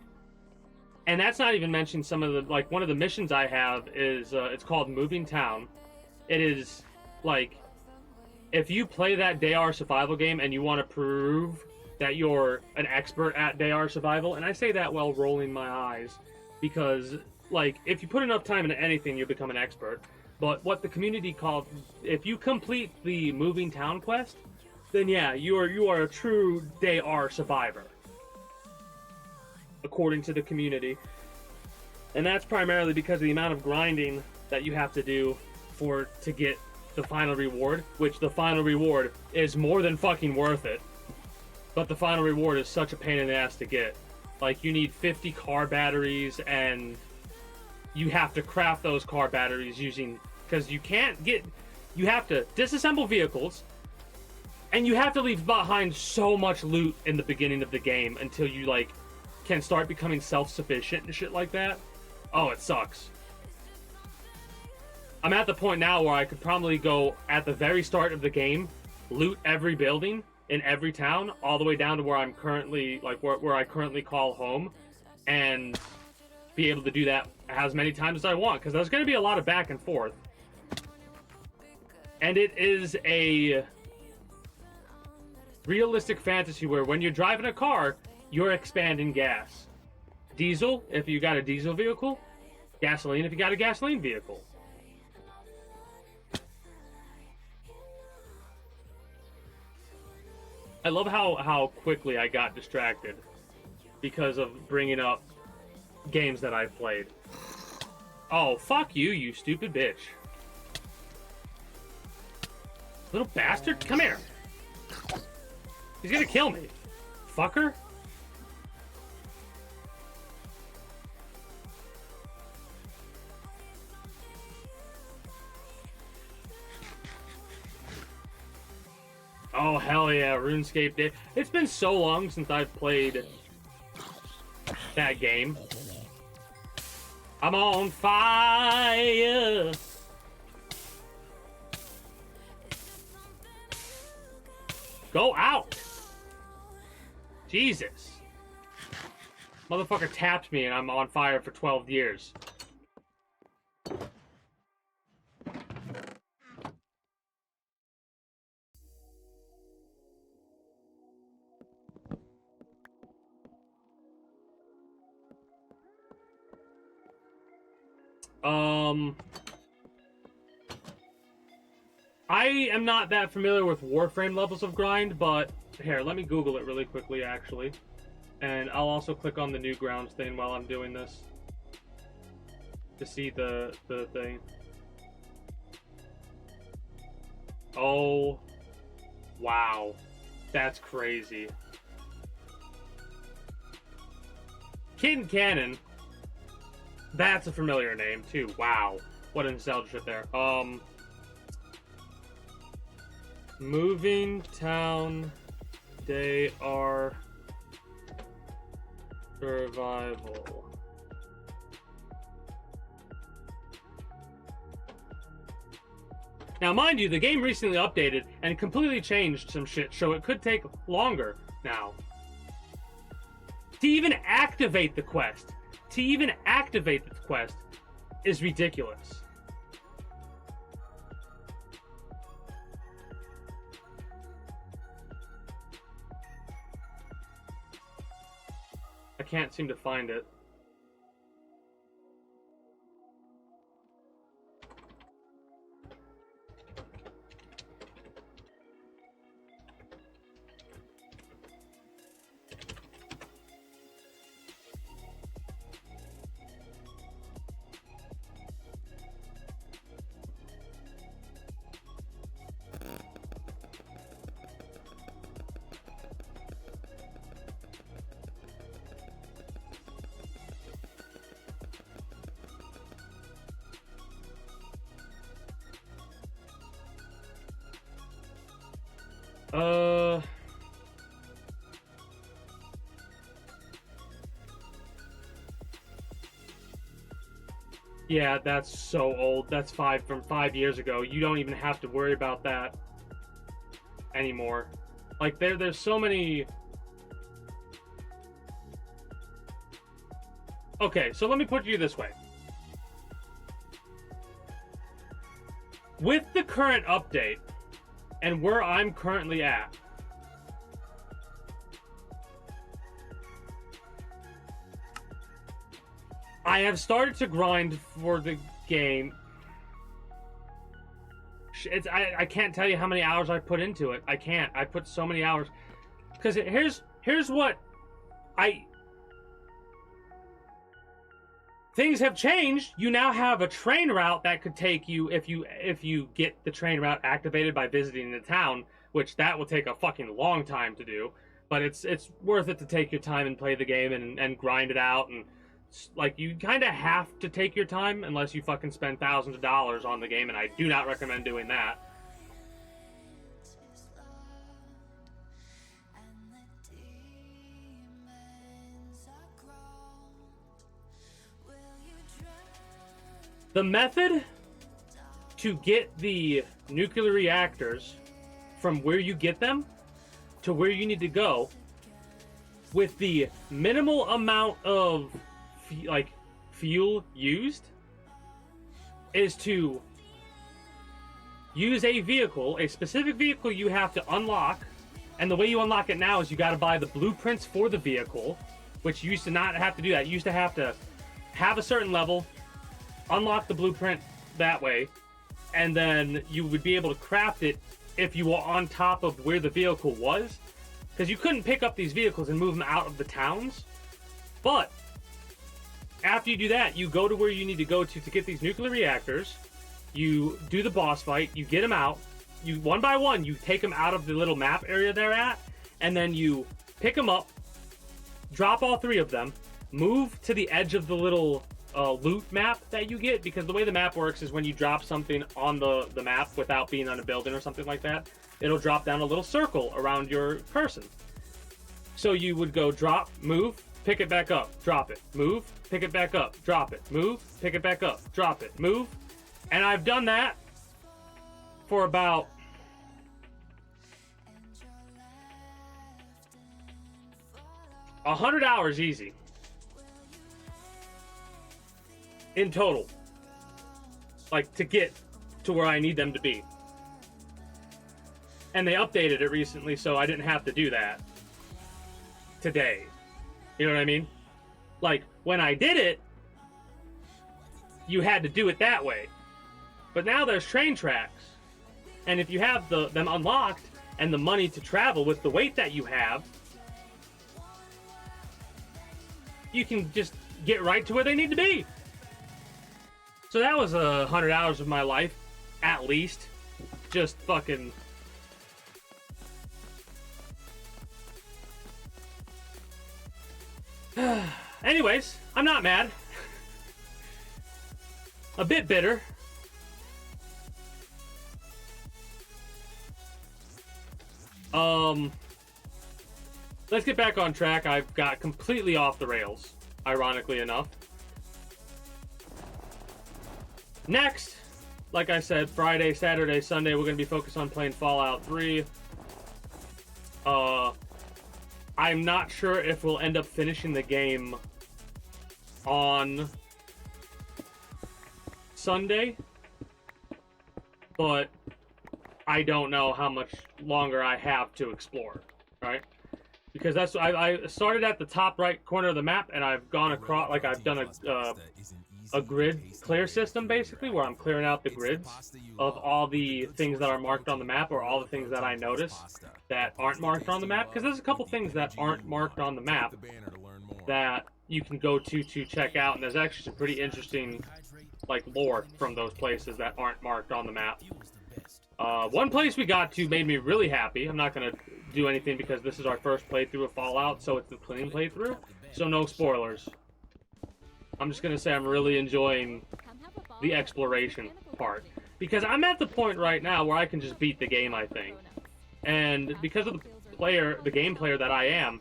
And that's not even mentioning some of the... Like, one of the missions I have is... it's called Moving Town. It is, like... If you play that DAR survival game and you want to prove that you're an expert at DAR survival... And I say that while rolling my eyes. Because... Like, if you put enough time into anything, you'll become an expert. But what the community called, if you complete the Moving Town quest, then yeah, you are a true DAR survivor, according to the community. And that's primarily because of the amount of grinding that you have to do to get the final reward, which the final reward is more than fucking worth it. But the final reward is such a pain in the ass to get. Like, you need 50 car batteries, and you have to craft those car batteries using... Because you have to disassemble vehicles, and you have to leave behind so much loot in the beginning of the game until you, like, can start becoming self-sufficient and shit like that. Oh, it sucks. I'm at the point now where I could probably go at the very start of the game, loot every building in every town, all the way down to where I'm currently, like, where I currently call home, and be able to do that as many times as I want, because there's going to be a lot of back and forth. And it is a realistic fantasy where when you're driving a car, you're expanding gas. Diesel, if you got a diesel vehicle. Gasoline, if you got a gasoline vehicle. I love how quickly I got distracted because of bringing up games that I've played. Oh, fuck you, you stupid bitch. Little bastard, come here. He's gonna kill me. Fucker. Oh, hell yeah, RuneScape Day. It's been so long since I've played that game. I'm on fire. Go out! Jesus. Motherfucker tapped me and I'm on fire for 12 years. I am not that familiar with Warframe levels of grind, but here, let me Google it really quickly, actually. And I'll also click on the Newgrounds thing while I'm doing this to see the thing. Oh, wow. That's crazy. Kid Cannon. That's a familiar name, too. Wow. What a nostalgia shit there. Moving Town DAR Survival. Now, mind you, the game recently updated and completely changed some shit, so it could take longer now. To even activate the quest, is ridiculous. I can't seem to find it. Yeah, that's so old. That's from 5 years ago. You don't even have to worry about that anymore. Like there's so many. Okay, so let me put you this way. With the current update and where I'm currently at, I have started to grind for the game. I can't tell you how many hours I put into it. I can't. I put so many hours. Because here's what things have changed. You now have a train route that could take you, if you get the train route activated by visiting the town, which that will take a fucking long time to do, but it's worth it to take your time and play the game and grind it out. And like, you kind of have to take your time unless you fucking spend thousands of dollars on the game, and I do not recommend doing that. The method to get the nuclear reactors from where you get them to where you need to go with the minimal amount of fuel used is to use a vehicle, a specific vehicle you have to unlock. And the way you unlock it now is you got to buy the blueprints for the vehicle, which you used to not have to do that. You used to have to have a certain level, unlock the blueprint that way, and then you would be able to craft it if you were on top of where the vehicle was, because you couldn't pick up these vehicles and move them out of the towns. But after you do that, you go to where you need to go to get these nuclear reactors. You do the boss fight, you get them out, you one by one you take them out of the little map area they're at, and then you pick them up, drop all three of them, move to the edge of the little loot map that you get, because the way the map works is when you drop something on the map without being on a building or something like that, it'll drop down a little circle around your person. So you would go drop, move, pick it back up, drop it, move, pick it back up, drop it, move, pick it back up, drop it, move. And I've done that for about 100 hours easy. In total, like, to get to where I need them to be. And they updated it recently, so I didn't have to do that today. You know what I mean? Like, when I did it, you had to do it that way. But now there's train tracks, and if you have them unlocked and the money to travel with the weight that you have, you can just get right to where they need to be. So that was 100 hours of my life, at least. Just fucking... Anyways, I'm not mad. A bit bitter. Let's get back on track. I've got completely off the rails, ironically enough. Next, like I said, Friday, Saturday, Sunday, we're going to be focused on playing Fallout 3. I'm not sure if we'll end up finishing the game on Sunday, but I don't know how much longer I have to explore, right? Because that's I started at the top right corner of the map, and I've gone across, like, I've done a grid clear system, basically, where I'm clearing out the grids of all the things that are marked on the map, or all the things that I notice that aren't marked on the map. Because there's a couple things that aren't marked on the map that you can go to check out, and there's actually some pretty interesting, like, lore from those places that aren't marked on the map. One place we got to made me really happy. I'm not going to do anything because this is our first playthrough of Fallout, so it's a clean playthrough, so no spoilers. I'm just going to say I'm really enjoying the exploration part, because I'm at the point right now where I can just beat the game, I think. And because of the game player that I am,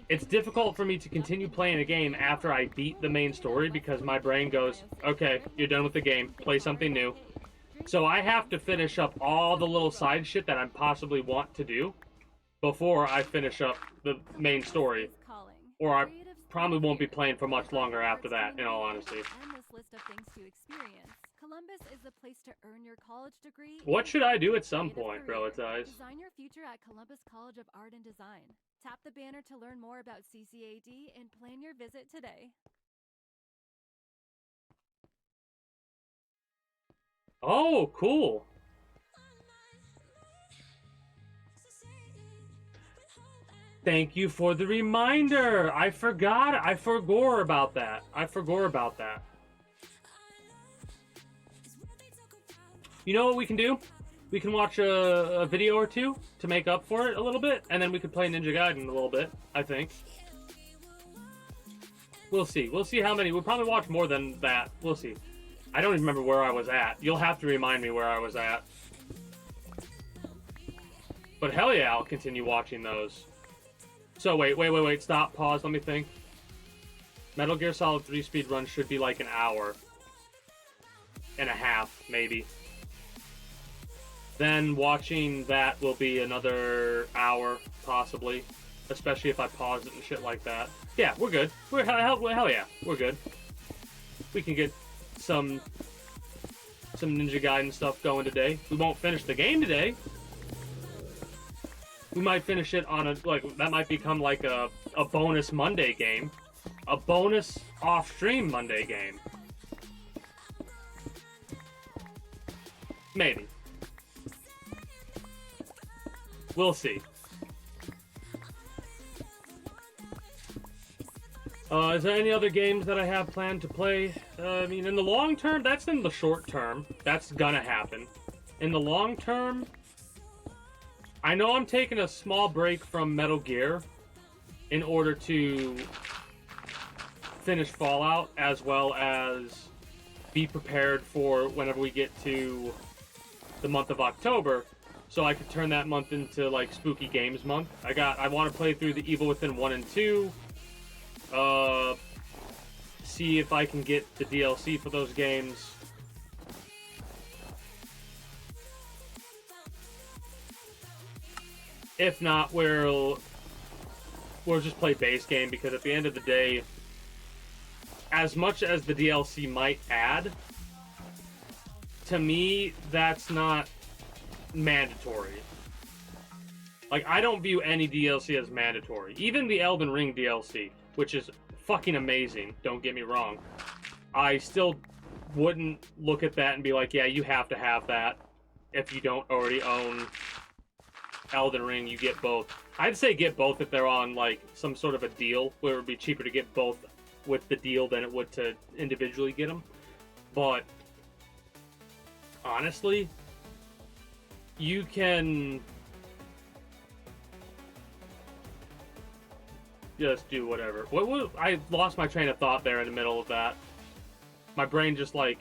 it's difficult for me to continue playing a game after I beat the main story because my brain goes, okay, you're done with the game, play something new. So I have to finish up all the little side shit that I possibly want to do before I finish up the main story, or I probably won't be playing for much longer after that, in all honesty. Columbus is the place to earn your college degree. What should I do at some point, Relatize? Design your future at Columbus College of Art and Design. Tap the banner to learn more about CCAD and plan your visit today. Oh, cool. Thank you for the reminder. I forgot. I forgot about that. You know what we can do? We can watch a video or two to make up for it a little bit, and then we could play Ninja Gaiden a little bit, I think. We'll see. We'll see how many. We'll probably watch more than that. We'll see. I don't even remember where I was at. You'll have to remind me where I was at. But hell yeah, I'll continue watching those. So wait, stop, pause, let me think. Metal Gear Solid 3 speedrun should be like an hour and a half, maybe. Then watching that will be another hour, possibly. Especially if I pause it and shit like that. Yeah, we're good. Hell yeah, we're good. We can get some Ninja Gaiden stuff going today. We won't finish the game today. We might finish it on that might become like a bonus Monday game. A bonus off-stream Monday game. Maybe. We'll see. Is there any other games that I have planned to play? I mean, in the long term, that's in the short term. That's gonna happen. In the long term, I know I'm taking a small break from Metal Gear in order to finish Fallout, as well as be prepared for whenever we get to the month of October, so I could turn that month into like Spooky Games month. I want to play through the Evil Within 1 and 2. See if I can get the DLC for those games. If not, we'll just play base game, because at the end of the day, as much as the DLC might add, to me, that's not mandatory. Like, I don't view any DLC as mandatory. Even the Elden Ring DLC, which is fucking amazing, don't get me wrong. I still wouldn't look at that and be like, yeah, you have to have that. If you don't already own Elden Ring, you get both. I'd say get both if they're on, like, some sort of a deal, where it would be cheaper to get both with the deal than it would to individually get them. But, honestly, you can just do whatever. I lost my train of thought there in the middle of that. My brain just, like,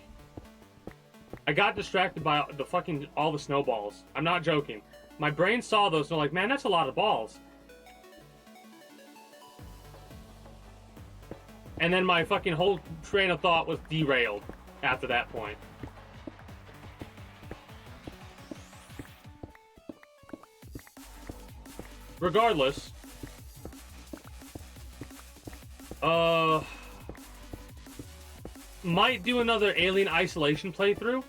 I got distracted by all the snowballs. I'm not joking. My brain saw those and I'm like, man, that's a lot of balls. And then my fucking whole train of thought was derailed after that point. Regardless, might do another Alien Isolation playthrough.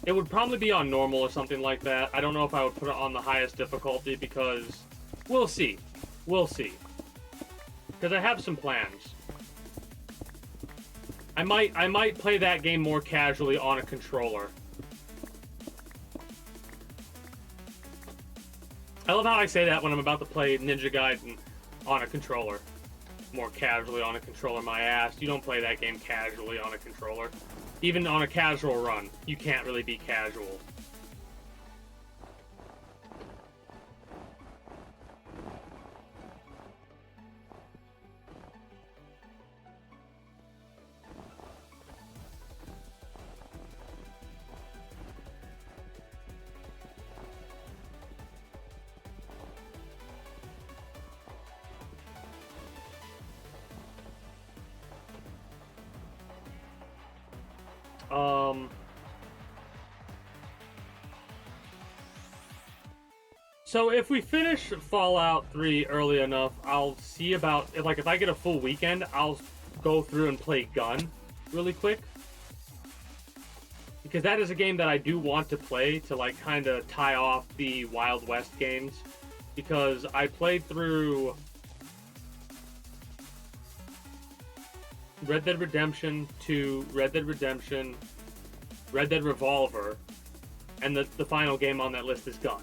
It would probably be on normal or something like that. I don't know if I would put it on the highest difficulty, because we'll see. We'll see. Because I have some plans. I might play that game more casually on a controller. I love how I say that when I'm about to play Ninja Gaiden on a controller. More casually on a controller, my ass. You don't play that game casually on a controller. Even on a casual run, you can't really be casual. So if we finish Fallout 3 early enough, I'll see about if I get a full weekend, I'll go through and play Gun really quick. Because that is a game that I do want to play to like kind of tie off the Wild West games. Because I played through Red Dead Redemption 2, Red Dead Redemption, Red Dead Revolver, and the final game on that list is Gun.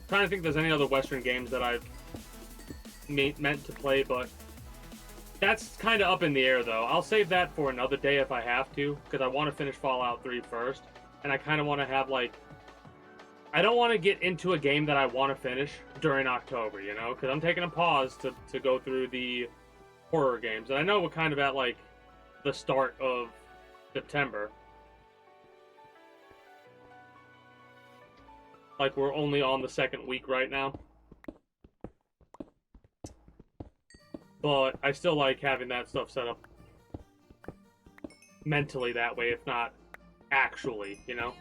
Trying to think if there's any other Western games that I've meant to play, but that's kind of up in the air, though. I'll save that for another day if I have to, because I want to finish Fallout 3 first, and I kind of want to have, like... I don't want to get into a game that I want to finish during October, you know? Because I'm taking a pause to go through the horror games, and I know we're kind of at, like, the start of September. Like, we're only on the second week right now. But I still like having that stuff set up mentally that way, if not actually, you know?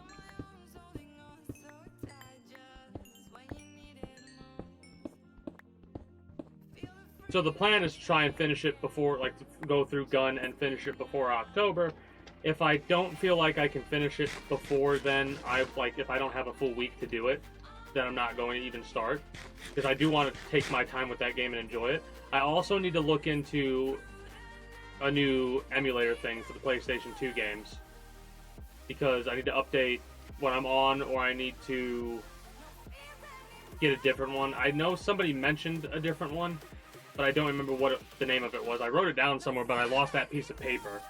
So the plan is to try and finish it before, like, to go through Gun and finish it before October. If I don't feel like I can finish it before then, if I don't have a full week to do it, then I'm not going to even start. Because I do want to take my time with that game and enjoy it. I also need to look into a new emulator thing for the PlayStation 2 games. Because I need to update what I'm on, or I need to get a different one. I know somebody mentioned a different one, but I don't remember what the name of it was. I wrote it down somewhere, but I lost that piece of paper.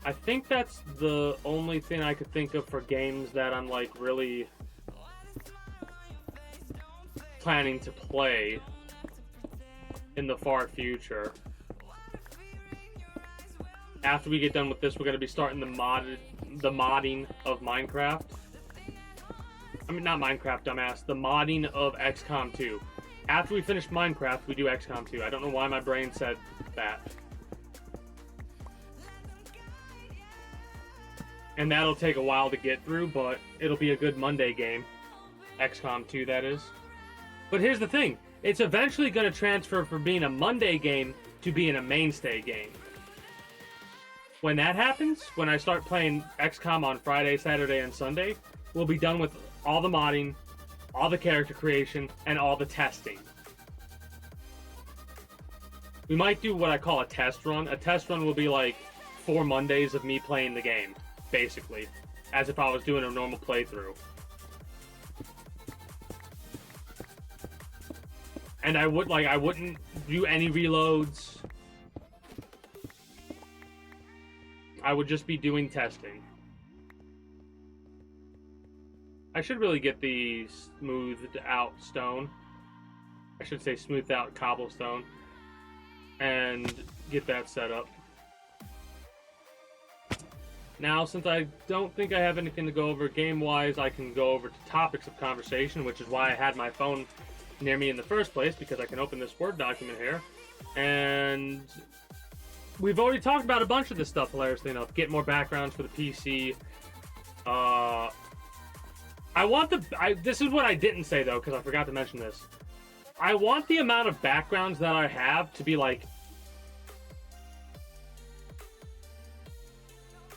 I think that's the only thing I could think of for games that I'm, like, really planning to play in the far future. After we get done with this, we're going to be starting the modding of Minecraft. I mean, not Minecraft, dumbass. The modding of XCOM 2. After we finish Minecraft, we do XCOM 2. I don't know why my brain said that. And that'll take a while to get through, but it'll be a good Monday game. XCOM 2, that is. But here's the thing. It's eventually going to transfer from being a Monday game to being a mainstay game. When that happens, when I start playing XCOM on Friday, Saturday, and Sunday, we'll be done with all the modding, all the character creation, and all the testing. We might do what I call a test run. A test run will be like 4 Mondays of me playing the game, basically, as if I was doing a normal playthrough. And I wouldn't do any reloads. I would just be doing testing. I should really get the smoothed out stone. I should say smoothed out cobblestone. And get that set up. Now, since I don't think I have anything to go over game-wise, I can go over to topics of conversation, which is why I had my phone near me in the first place, because I can open this Word document here. And we've already talked about a bunch of this stuff, hilariously enough. Get more backgrounds for the PC. This is what I didn't say, though, because I forgot to mention this. I want the amount of backgrounds that I have to be, like,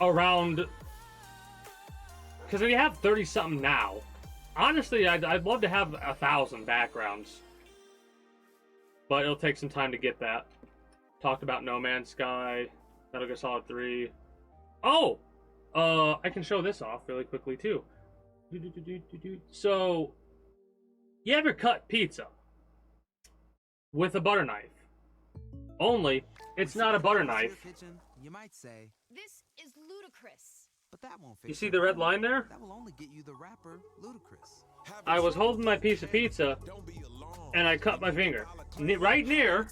around... Because we have 30-something now. Honestly, I'd love to have 1,000 backgrounds. But it'll take some time to get that. Talked about No Man's Sky, Metal Gear Solid 3. Oh! I can show this off really quickly, too. So, you ever cut pizza with a butter knife? Only, it's not a butter knife. You might say, this is ludicrous. but that won't fix You see it. the red line there? That will only get you the rapper Ludacris. I was holding my piece of pizza, and I cut my finger. Right near,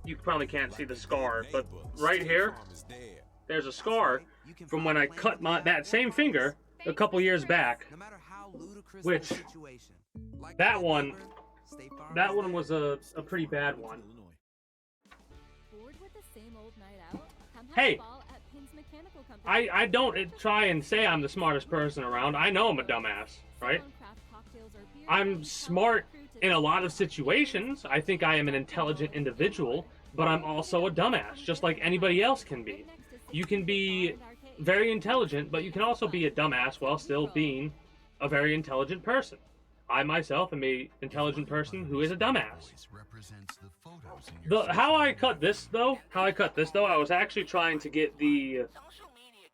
you probably can't see the scar, but right here, there's a scar from when I cut that same finger a couple years back. No matter how ludicrous Which- the situation. Like that my one- neighbor, State Farm That is one there. was a pretty bad one. Bored with the same old night out? Come have Hey. a ball at Pins Mechanical Company. I don't try and say I'm the smartest person around. I know I'm a dumbass, right? I'm smart in a lot of situations. I think I am an intelligent individual, but I'm also a dumbass, just like anybody else can be. You can be very intelligent, but you can also be a dumbass while still being a very intelligent person. I myself am a intelligent person who is a dumbass. How I cut this though, I was actually trying to get the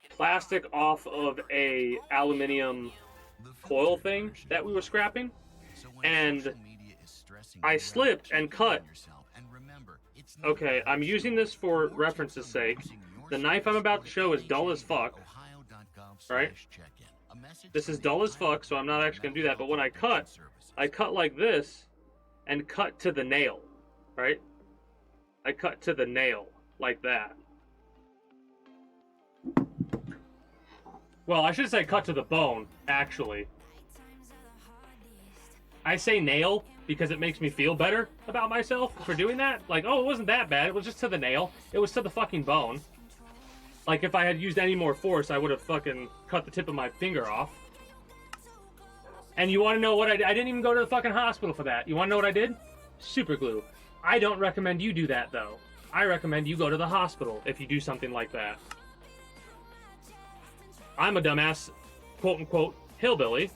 plastic off of a aluminium coil thing that we were scrapping, and I slipped and cut. Okay, I'm using this for reference's sake. The knife I'm about to show is dull as fuck, right? This is dull as fuck, so I'm not actually going to do that. But when I cut like this and cut to the nail, right? I cut to the nail like that. Well, I should say cut to the bone, actually. I say nail because it makes me feel better about myself for doing that. Like, oh, it wasn't that bad. It was just to the nail. It was to the fucking bone. Like, if I had used any more force, I would have fucking cut the tip of my finger off. And you want to know what I did? I didn't even go to the fucking hospital for that. You want to know what I did? Super glue. I don't recommend you do that, though. I recommend you go to the hospital if you do something like that. I'm a dumbass, quote-unquote, hillbilly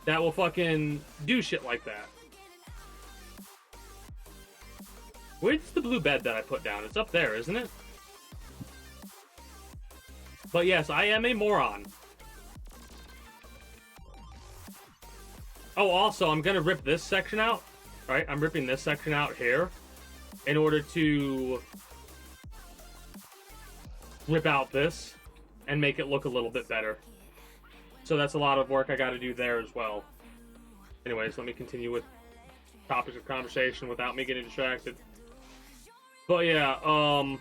that will fucking do shit like that. Where's the blue bed that I put down? It's up there, isn't it? But yes, I am a moron. Oh, also, I'm gonna rip this section out, right? I'm ripping this section out here in order to rip out this and make it look a little bit better. So that's a lot of work I gotta do there as well. Anyways, let me continue with topics of conversation without me getting distracted. But yeah,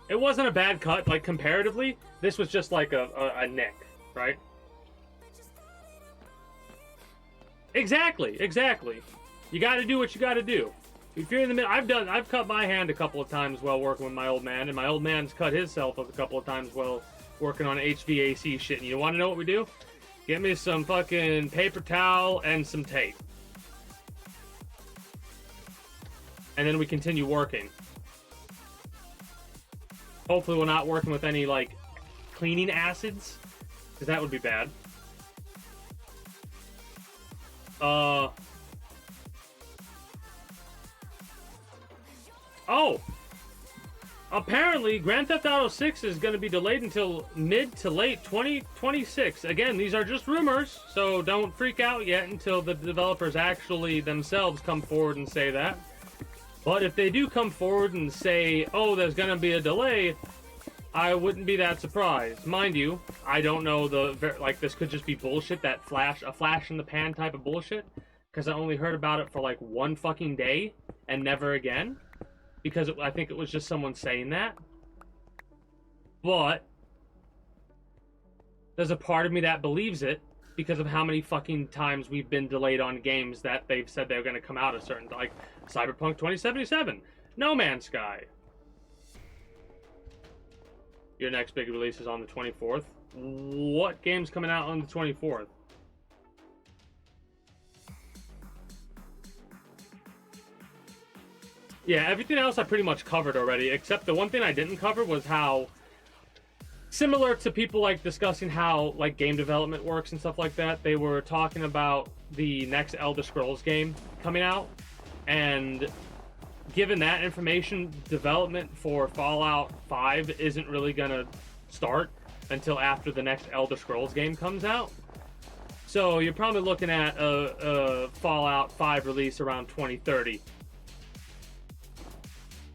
it wasn't a bad cut, like, comparatively. This was just like a nick, right? Exactly. You gotta do what you gotta do. If you're in the middle, I've cut my hand a couple of times while working with my old man, and my old man's cut himself up a couple of times while working on HVAC shit. And you wanna know what we do? Get me some fucking paper towel and some tape. And then we continue working. Hopefully we're not working with any, like, cleaning acids, because that would be bad. Oh! Apparently, Grand Theft Auto 6 is going to be delayed until mid to late 2026. Again, these are just rumors, so don't freak out yet until the developers actually themselves come forward and say that. But if they do come forward and say, oh, there's going to be a delay, I wouldn't be that surprised. Mind you, I don't know like, this could just be bullshit, a flash in the pan type of bullshit, because I only heard about it for like one fucking day and never again, because I think it was just someone saying that. But there's a part of me that believes it because of how many fucking times we've been delayed on games that they've said they're going to come out a certain, like Cyberpunk 2077, No Man's Sky. Your next big release is on the 24th. What game's coming out on the 24th? Yeah, everything else I pretty much covered already, except the one thing I didn't cover was how, similar to people like discussing how like game development works and stuff like that, they were talking about the next Elder Scrolls game coming out, and given that information, development for Fallout 5 isn't really gonna start until after the next Elder Scrolls game comes out. So you're probably looking at a Fallout 5 release around 2030.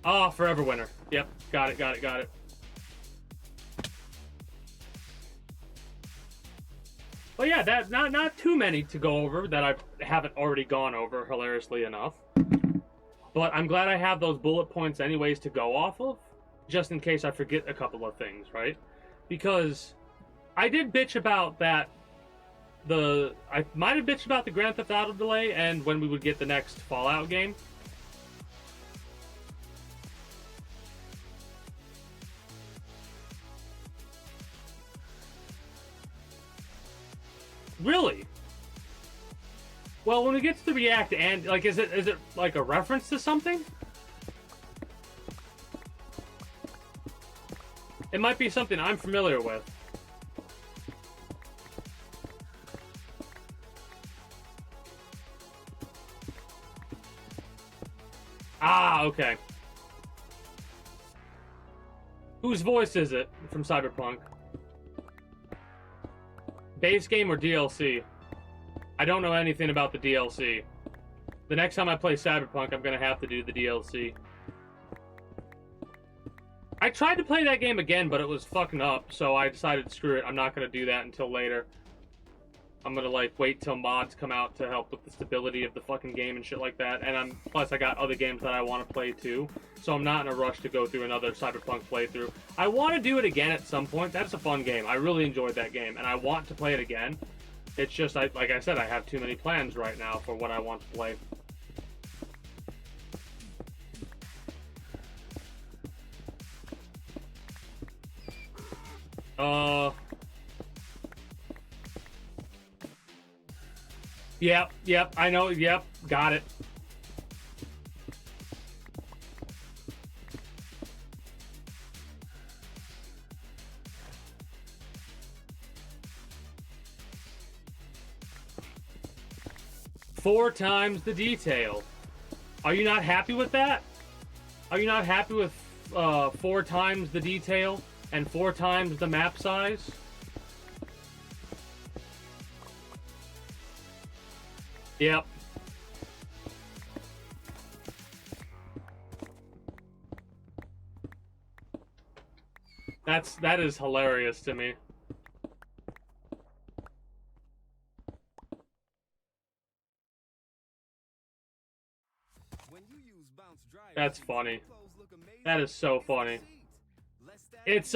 Oh, Forever Winter. Yep, got it. Well, yeah, that not too many to go over that I haven't already gone over, hilariously enough. But I'm glad I have those bullet points anyways to go off of. just in case I forget a couple of things, right? Because I did bitch about that. I might have bitched about the Grand Theft Auto delay and when we would get the next Fallout game. Really? Well, when we get to the React and like, is it like a reference to something? It might be something I'm familiar with. Ah, okay. Whose voice is it from Cyberpunk? Base game or DLC? I don't know anything about the DLC. The next time I play Cyberpunk, I'm gonna have to do the DLC. I tried to play that game again, but it was fucking up, so I decided, screw it, I'm not gonna do that until later. I'm gonna, like, wait till mods come out to help with the stability of the fucking game and shit like that, and plus I got other games that I want to play too, so I'm not in a rush to go through another Cyberpunk playthrough. I want to do it again at some point. That's a fun game. I really enjoyed that game, and I want to play it again. It's just, like I said, I have too many plans right now for what I want to play. Yep, I know, yep, got it. Four times the detail. Are you not happy with that? Are you not happy with 4 times the detail and 4 times the map size? Yep. That is hilarious to me. That's funny. That is so funny. It's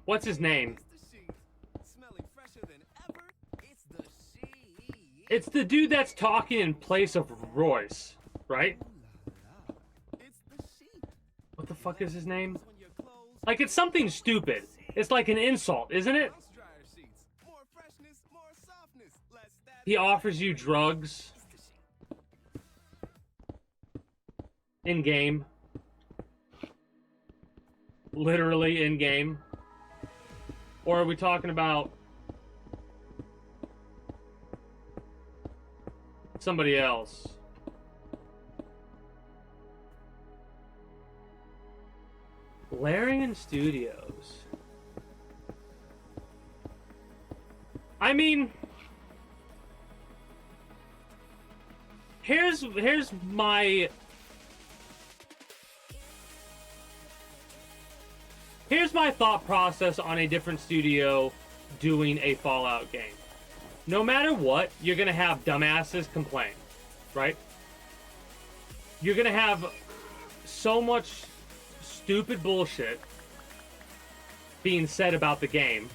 what's his name? It's the dude that's talking in place of Royce, right? What the fuck is his name? Like, it's something stupid. It's like an insult, isn't it? He offers you drugs in-game. Literally in-game. Or are we talking about somebody else? Larian Studios. I mean, here's my thought process on a different studio doing a Fallout game. No matter what, you're gonna have dumbasses complain, right? You're gonna have so much stupid bullshit being said about the game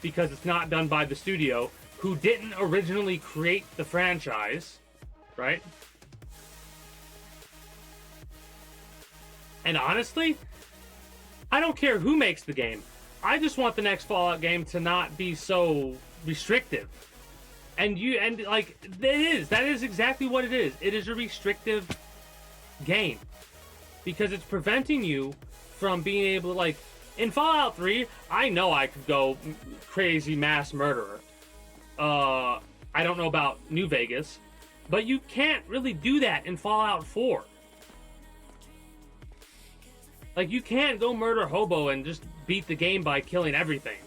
because it's not done by the studio who didn't originally create the franchise, right? And honestly, I don't care who makes the game. I just want the next Fallout game to not be so restrictive. And like, that is exactly what it is. It is a restrictive game. Because it's preventing you from being able to, like, in Fallout 3, I know I could go crazy mass murderer. I don't know about New Vegas, but you can't really do that in Fallout 4. Like, you can't go murder hobo and just beat the game by killing everything.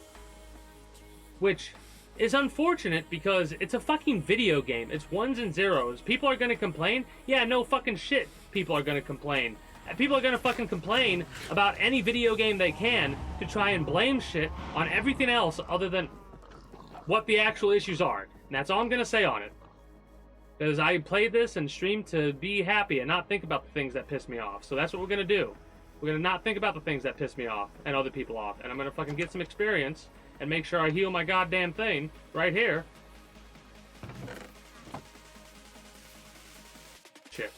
Which is unfortunate because it's a fucking video game. It's ones and zeros. People are gonna complain? Yeah, no fucking shit. People are gonna complain. People are gonna fucking complain about any video game they can to try and blame shit on everything else other than what the actual issues are. And that's all I'm gonna say on it. Because I played this and streamed to be happy and not think about the things that piss me off. So that's what we're gonna do. We're gonna not think about the things that piss me off and other people off. And I'm gonna fucking get some experience and make sure I heal my goddamn thing right here. Shit.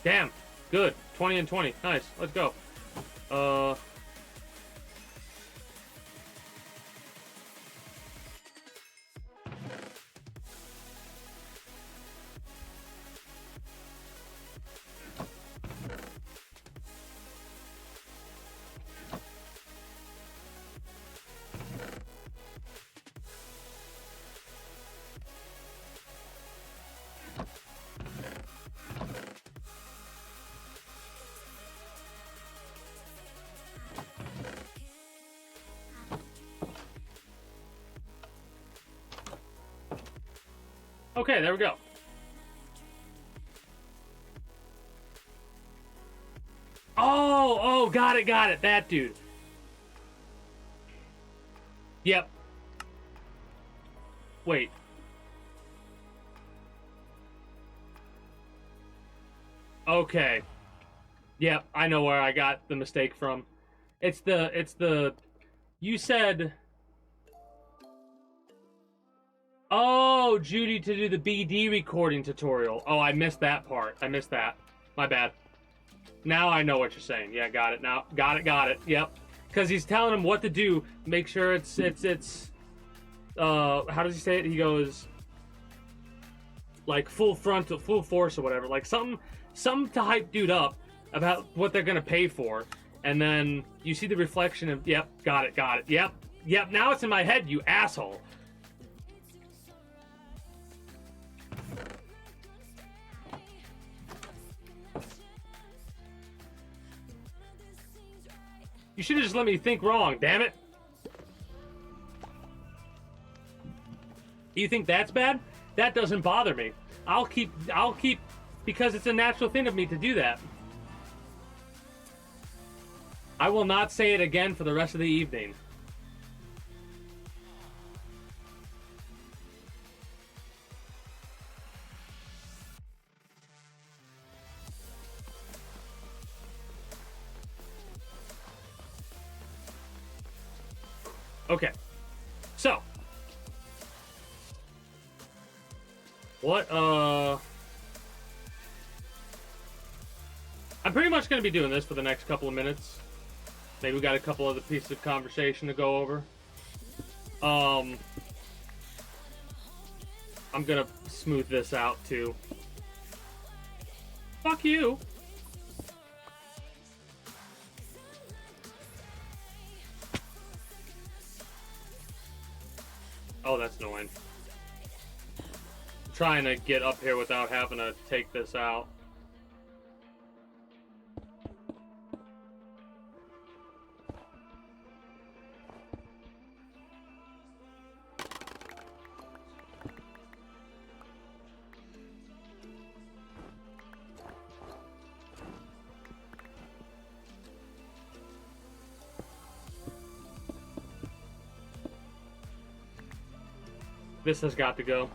Damn. Good. 20 and 20. Nice. Let's go. Okay, there we go. Oh, got it. That dude. Yep. Wait. Okay. Yep, I know where I got the mistake from. It's the you said oh, Judy to do the BD recording tutorial. Oh, I missed that part. I missed that. My bad. Now I know what you're saying. Yeah, got it now. Got it. Yep. Because he's telling him what to do. Make sure it's how does he say it? He goes like full frontal, full force or whatever. Like something to hype dude up about what they're gonna pay for. And then you see the reflection of yep, got it. Yep. Now it's in my head, you asshole. You should have just let me think wrong, damn it. You think that's bad? That doesn't bother me. I'll keep because it's a natural thing of me to do that. I will not say it again for the rest of the evening. Okay, so what I'm pretty much going to be doing this for the next couple of minutes. Maybe we got a couple other pieces of conversation to go over. I'm gonna smooth this out too. Fuck you. Oh, that's annoying. I'm trying to get up here without having to take this out. This has got to go.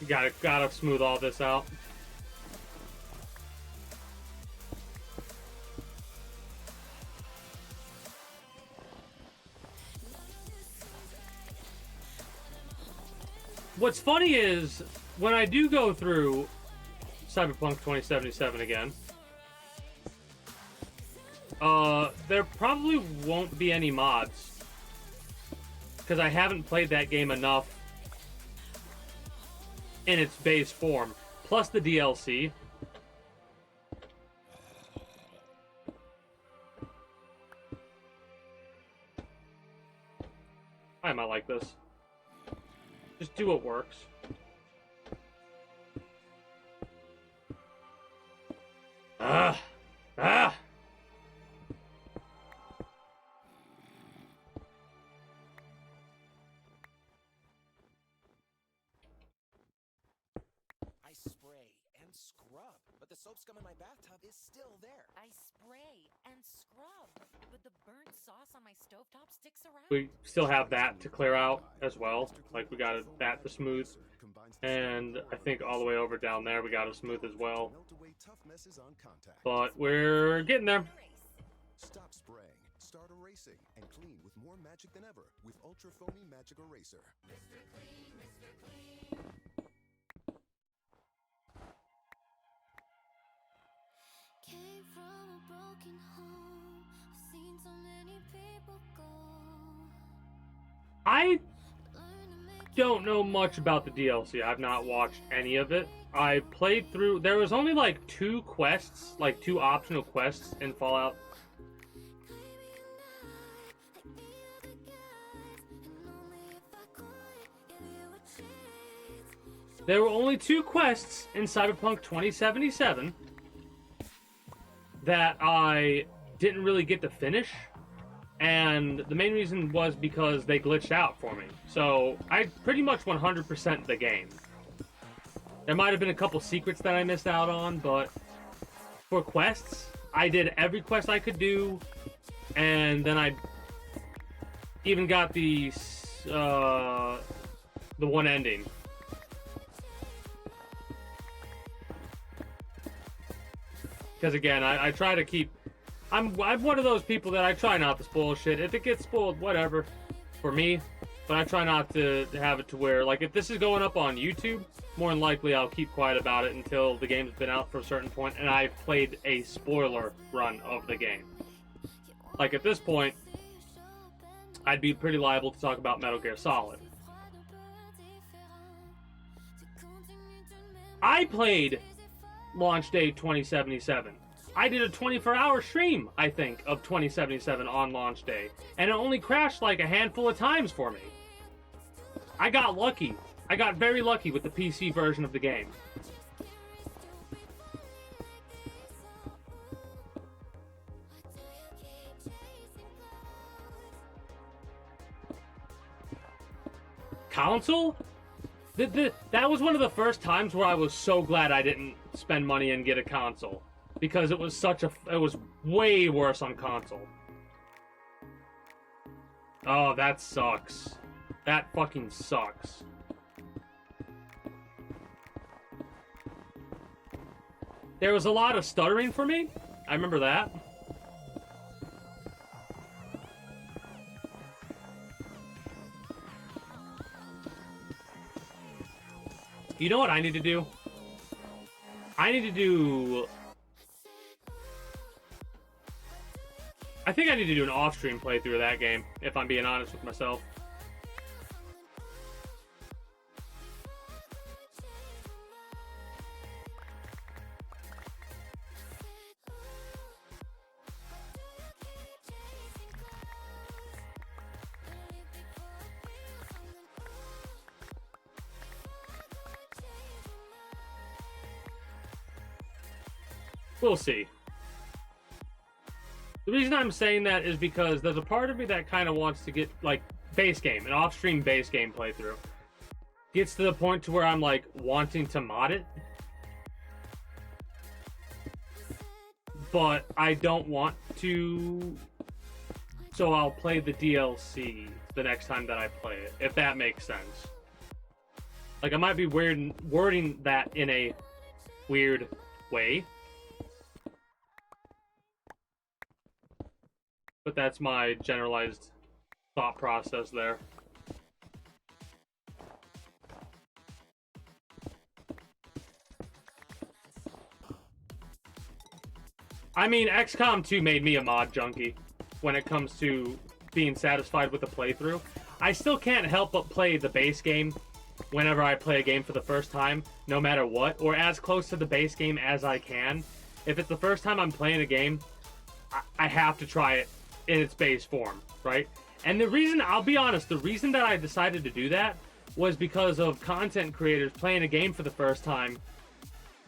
You gotta smooth all this out. What's funny is when I do go through Cyberpunk 2077 again, there probably won't be any mods because I haven't played that game enough in its base form, plus the DLC. time I like this. Just do what works. Ah! Ah! I spray and scrub, but the soap scum in my bathtub is still there. I spray and scrub, but the burnt sauce on my stovetop sticks around. We still have that to clear out as well. Like, we got that to smooth. And I think all the way over down there we got to smooth as well. But we're getting there. Stop spraying, start erasing, and clean with more magic than ever with Ultra Foamy Magic Eraser. Mr. Clean, Mr. Clean. Came from a broken home. I've seen so many people go. I don't know much about the DLC. I've not watched any of it. I played through... There was only like 2 quests, like 2 optional quests in Fallout. There were only 2 quests in Cyberpunk 2077 that I didn't really get to finish. And the main reason was because they glitched out for me. So I pretty much 100%'d the game. There might have been a couple secrets that I missed out on, but for quests, I did every quest I could do, and then I even got the one ending. Because again, I try to keep... I'm one of those people that I try not to spoil shit. If it gets spoiled, whatever, for me. But I try not to have it to where, like, if this is going up on YouTube, more than likely I'll keep quiet about it until the game's been out for a certain point and I've played a spoiler run of the game. Like, at this point, I'd be pretty liable to talk about Metal Gear Solid. I played Launch Day 2077. I did a 24-hour stream, I think, of 2077 on launch day. And it only crashed like a handful of times for me. I got lucky. I got very lucky with the PC version of the game. Console? That was one of the first times where I was so glad I didn't spend money and get a console. Because it was it was way worse on console. Oh, that sucks. That fucking sucks. There was a lot of stuttering for me. I remember that. You know what I need to do? I need to do... I think I need to do an off-stream playthrough of that game, if I'm being honest with myself. We'll see. The reason I'm saying that is because there's a part of me that kind of wants to get, like, base game, an off-stream base game playthrough. Gets to the point to where I'm, like, wanting to mod it. But I don't want to, so I'll play the DLC the next time that I play it, if that makes sense. Like, I might be wording that in a weird way. But that's my generalized thought process there. I mean, XCOM 2 made me a mod junkie when it comes to being satisfied with the playthrough. I still can't help but play the base game whenever I play a game for the first time, no matter what, or as close to the base game as I can. If it's the first time I'm playing a game, I have to try it in its base form, right? And the reason, I'll be honest, the reason that I decided to do that was because of content creators playing a game for the first time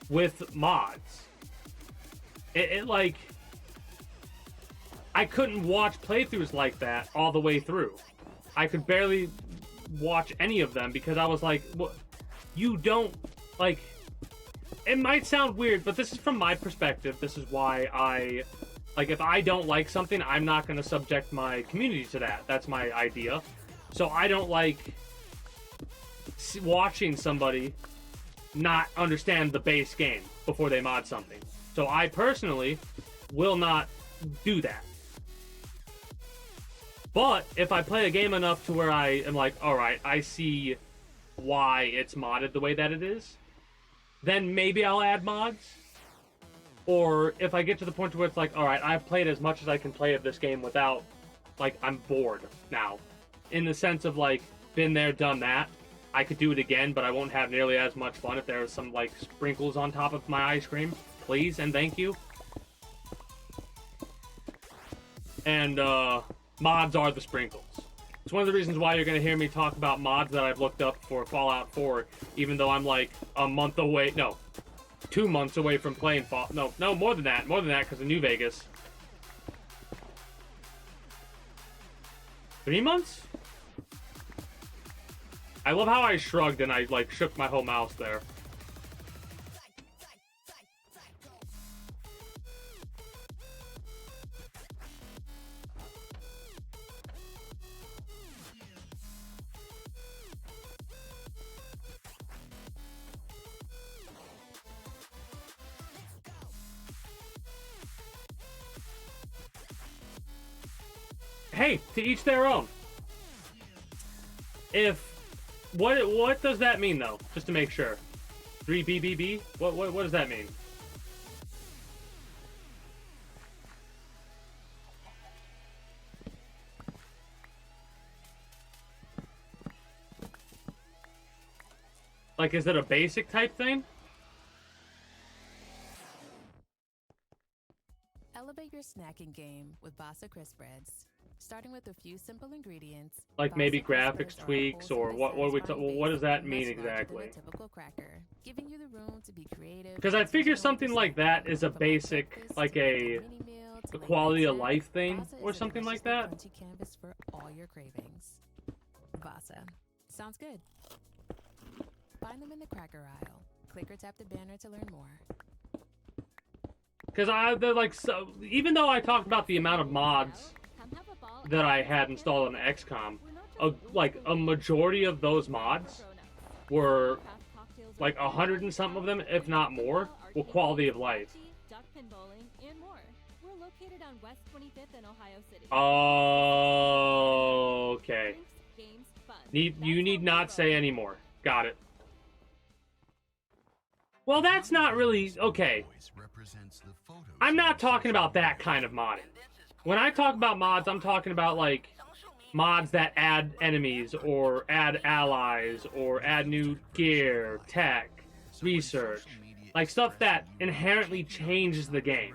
with mods. It like, I couldn't watch playthroughs like that all the way through. I could barely watch any of them because I was like, well, you don't, like, it might sound weird, but this is from my perspective. This is why I, like, if I don't like something, I'm not going to subject my community to that. That's my idea. So I don't like watching somebody not understand the base game before they mod something. So I personally will not do that. But if I play a game enough to where I am like, alright, I see why it's modded the way that it is, then maybe I'll add mods. Or if I get to the point where it's like, alright, I've played as much as I can play of this game without, like, I'm bored now. In the sense of, like, been there, done that. I could do it again, but I won't have nearly as much fun if there are some, like, sprinkles on top of my ice cream. Please and thank you. And, mods are the sprinkles. It's one of the reasons why you're going to hear me talk about mods that I've looked up for Fallout 4, even though I'm like a month away, no, 2 months away from playing Fallout. No, more than that, because of New Vegas. 3 months? I love how I shrugged and I, like, shook my whole mouse there. Hey, to each their own. What does that mean though? Just to make sure. 3BBB? What does that mean? Like, is it a basic type thing? Elevate your snacking game with Bassa crisp breads. Starting with a few simple ingredients, like maybe graphics tweaks, or what does that mean exactly? Typical cracker, giving you the room to be creative. Because I figure something like that is a basic, like a quality of life thing, or something like that. Crunchy canvas for all your cravings. Bassa, sounds good. Find them in the cracker aisle. Click or tap the banner to learn more. Because they're like, so even though I talked about the amount of mods that I had installed on the XCOM, like a majority of those mods were like 100 and something of them, if not more, were quality of life. Okay. You need not say anymore. Got it. Well, that's not really okay. I'm not talking about that kind of modding. When I talk about mods, I'm talking about, like, mods that add enemies, or add allies, or add new gear, tech, research. Like, stuff that inherently changes the game.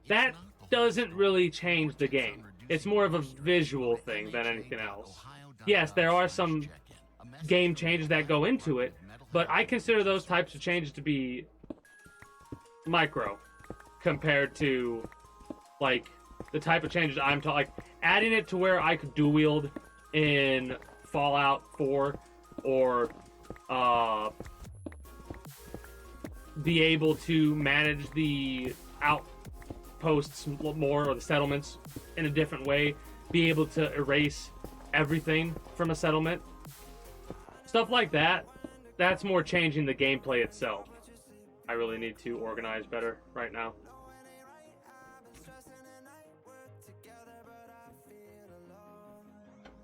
That doesn't really change the game. It's more of a visual thing than anything else. Yes, there are some game changes that go into it, but I consider those types of changes to be micro compared to, like, the type of changes I'm talking, like adding it to where I could dual wield in Fallout 4, or be able to manage the outposts more, or the settlements in a different way, be able to erase everything from a settlement, stuff like that. That's more changing the gameplay itself. I really need to organize better right now.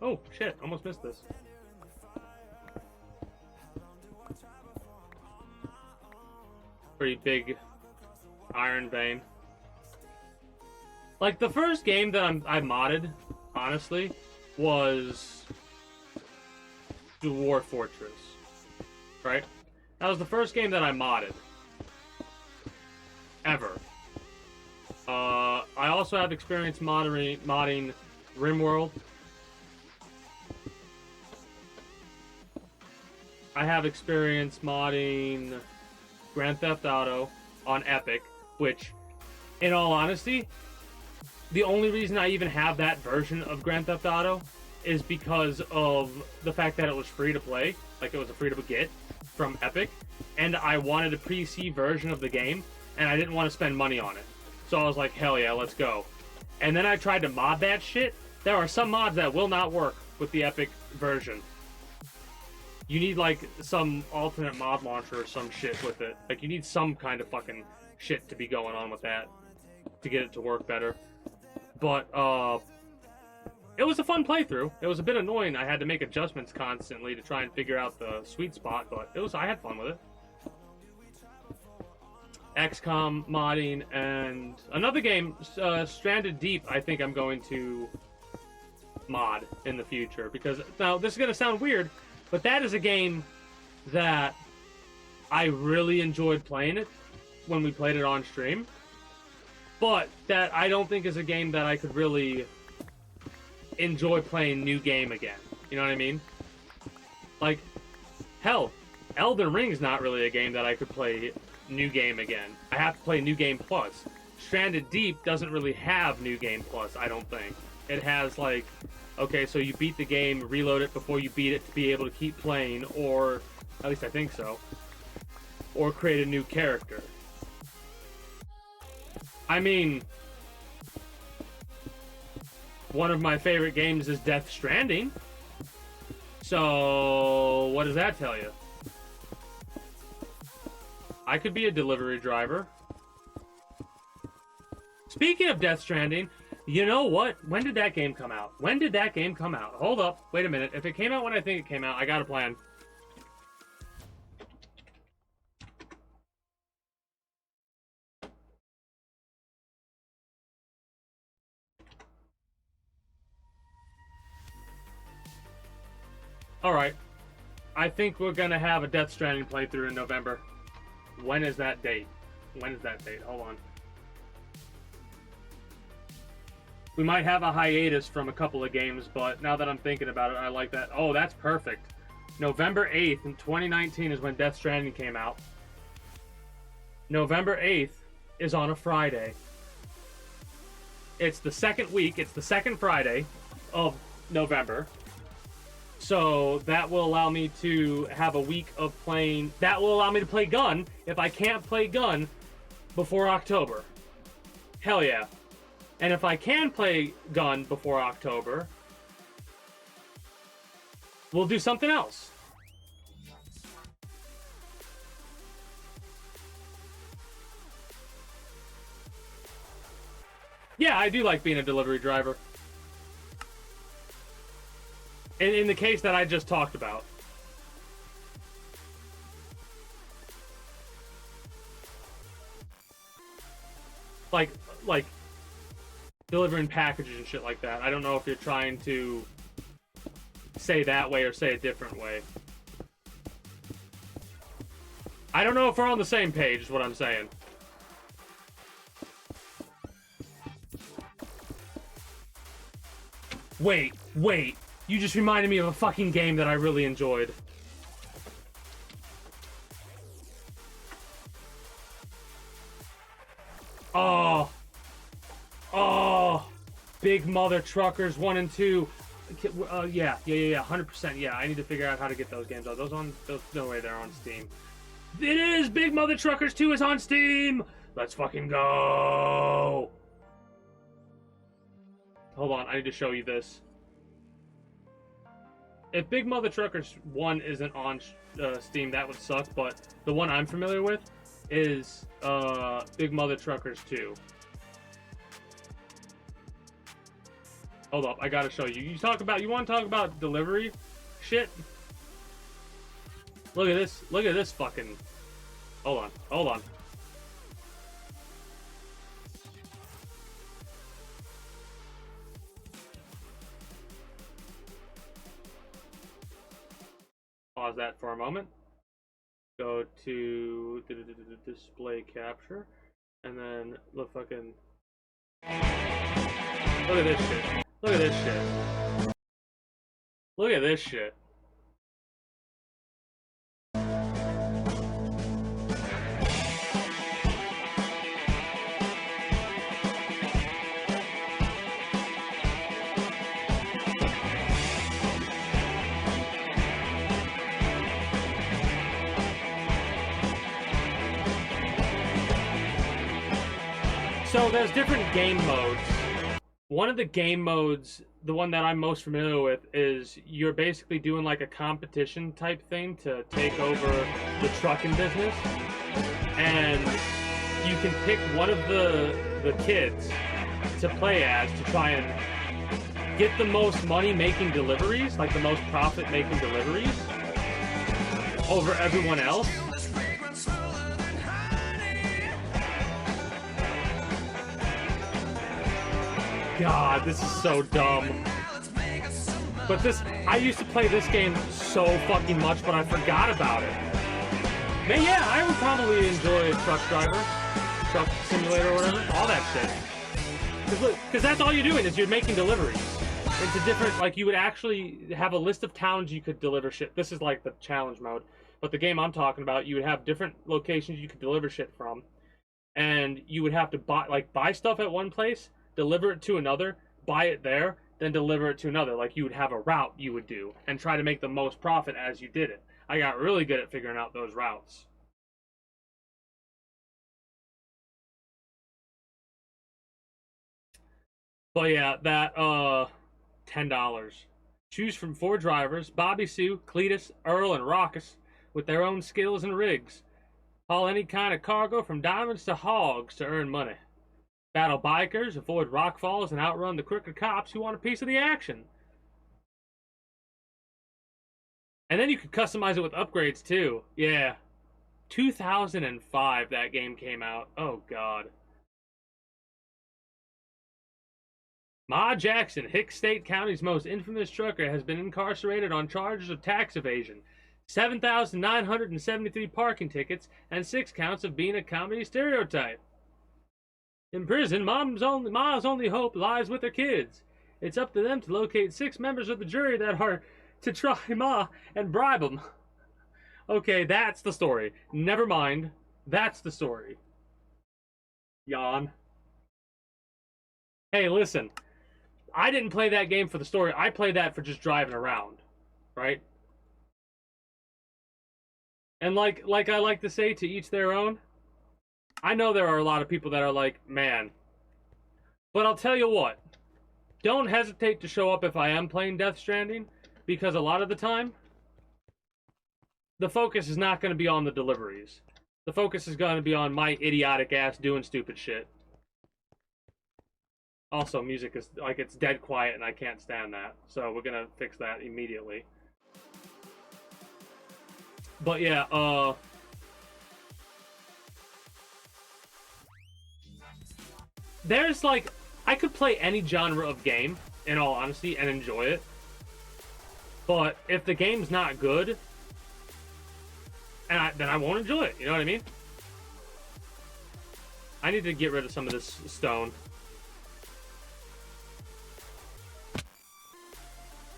Oh, shit. Almost missed this. Pretty big iron vein. Like, the first game that I modded, honestly, was Dwarf Fortress. Right? That was the first game that I modded. Ever. I also have experience modding RimWorld. I have experience modding Grand Theft Auto on Epic, which, in all honesty, the only reason I even have that version of Grand Theft Auto is because of the fact that it was free to play, like it was a free to get from Epic, and I wanted a PC version of the game, and I didn't want to spend money on it. So I was like, hell yeah, let's go. And then I tried to mod that shit. There are some mods that will not work with the Epic version. You need like some alternate mod launcher or some shit with it. Like you need some kind of fucking shit to be going on with that to get it to work better. But it was a fun playthrough. It was a bit annoying. I had to make adjustments constantly to try and figure out the sweet spot, but I had fun with it. XCOM modding and another game, Stranded Deep, I think I'm going to mod in the future, because now this is going to sound weird, but that is a game that I really enjoyed playing it when we played it on stream, but that I don't think is a game that I could really enjoy playing new game again. You know what I mean? Like, hell, Elden Ring's not really a game that I could play new game again. I have to play New Game Plus. Stranded Deep doesn't really have New Game Plus, I don't think. It has like, okay, so you beat the game, reload it before you beat it to be able to keep playing, or at least I think so, or create a new character. I mean, one of my favorite games is Death Stranding. So, what does that tell you? I could be a delivery driver. Speaking of Death Stranding, you know what? When did that game come out? When did that game come out? Hold up. Wait a minute. If it came out when I think it came out, I got a plan. Alright. I think we're gonna have a Death Stranding playthrough in November. When is that date? When is that date? Hold on. We might have a hiatus from a couple of games, but now that I'm thinking about it, I like that. Oh, that's perfect. November 8th in 2019 is when Death Stranding came out. November 8th is on a Friday. It's the second week. It's the second Friday of November. So that will allow me to have a week of playing. That will allow me to play Gun if I can't play Gun before October. Hell yeah. And if I can play Gun before October, we'll do something else. Yeah, I do like being a delivery driver. In the case that I just talked about. Like delivering packages and shit like that. I don't know if you're trying to say that way or say a different way. I don't know if we're on the same page, is what I'm saying. Wait. You just reminded me of a fucking game that I really enjoyed. Oh, Big Mother Truckers 1 and 2. Yeah, 100%. Yeah, I need to figure out how to get those games. Are those on? No way, they're on Steam. It is. Big Mother Truckers 2 is on Steam. Let's fucking go. Hold on, I need to show you this. If Big Mother Truckers 1 isn't on Steam, that would suck, but the one I'm familiar with is Big Mother Truckers 2. Hold up, I gotta show you. You want to talk about delivery shit? Look at this fucking... Hold on. Pause that for a moment. Go to display capture, and then look fucking. Look at this shit. Look at this shit. Look at this shit. So there's different game modes. One of the game modes, the one that I'm most familiar with, is you're basically doing like a competition type thing to take over the trucking business. And you can pick one of the kids to play as to try and get the most money making deliveries, like the most profit making deliveries over everyone else. God, this is so dumb. But I used to play this game so fucking much, but I forgot about it. Man, yeah, I would probably enjoy Truck Simulator or whatever, all that shit. Because that's all you're doing is you're making deliveries. It's a different, like you would actually have a list of towns you could deliver shit. This is like the challenge mode. But the game I'm talking about, you would have different locations you could deliver shit from. And you would have to buy stuff at one place, deliver it to another, buy it there, then deliver it to another. Like you would have a route you would do and try to make the most profit as you did it. I got really good at figuring out those routes. But yeah, that $10. Choose from 4 drivers, Bobby Sue, Cletus, Earl, and Raucus, with their own skills and rigs. Haul any kind of cargo from diamonds to hogs to earn money. Battle bikers, avoid rock falls, and outrun the crooked cops who want a piece of the action. And then you could customize it with upgrades too. Yeah. 2005 that game came out. Oh god. Ma Jackson, Hicks State County's most infamous trucker, has been incarcerated on charges of tax evasion, 7,973 parking tickets, and 6 counts of being a comedy stereotype. In prison, Ma's only hope lies with her kids. It's up to them to locate 6 members of the jury that are to try Ma and bribe them. Okay, that's the story. Never mind. That's the story. Yawn. Hey, listen. I didn't play that game for the story. I played that for just driving around. Right? And like I like to say, to each their own. I know there are a lot of people that are like, man. But I'll tell you what. Don't hesitate to show up if I am playing Death Stranding. Because a lot of the time, the focus is not going to be on the deliveries. The focus is going to be on my idiotic ass doing stupid shit. Also, music is, like, it's dead quiet and I can't stand that. So we're going to fix that immediately. But yeah, there's, like, I could play any genre of game, in all honesty, and enjoy it. But if the game's not good, then I won't enjoy it. You know what I mean? I need to get rid of some of this stone.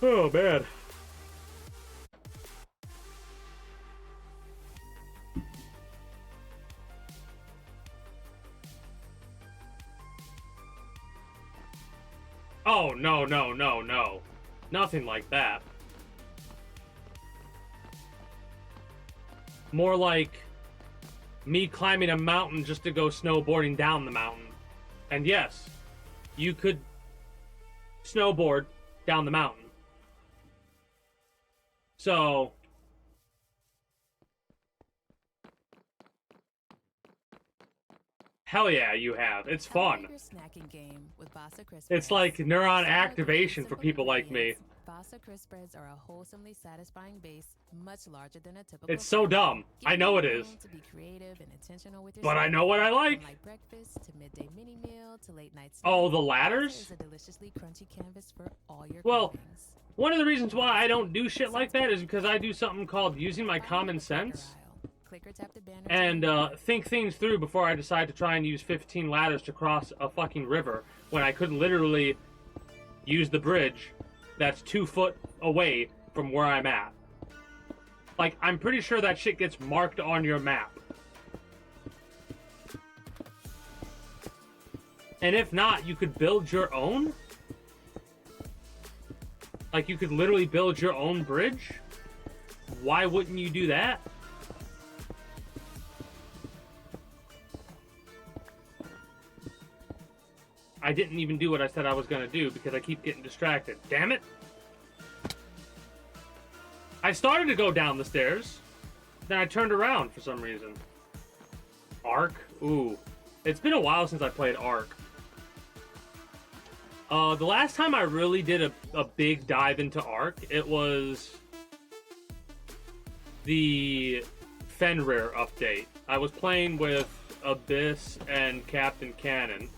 Oh, man. Oh, no, no, no, no. Nothing like that. More like me climbing a mountain just to go snowboarding down the mountain. And yes, you could snowboard down the mountain. So, hell yeah, you have. It's fun. It's like neuron activation for people like me. Bossa crisp breads are a wholesomely satisfying base, much larger than a typical. It's so dumb. I know it is. To be creative and intentional with your but I know what I like. From like breakfast to midday mini meal to late night snack. Oh, the ladders? Is a deliciously crunchy canvas for all your well, cravings. One of the reasons why I don't do shit like that is because I do something called using my common sense and think things through before I decide to try and use 15 ladders to cross a fucking river when I could literally use the bridge that's 2 foot away from where I'm at. Like, I'm pretty sure that shit gets marked on your map. And if not, you could build your own? Like, you could literally build your own bridge? Why wouldn't you do that? I didn't even do what I said I was gonna do because I keep getting distracted. Damn it! I started to go down the stairs, then I turned around for some reason. Ark? Ooh. It's been a while since I played Ark. The last time I really did a big dive into Ark, it was the Fenrir update. I was playing with Abyss and Captain Cannon.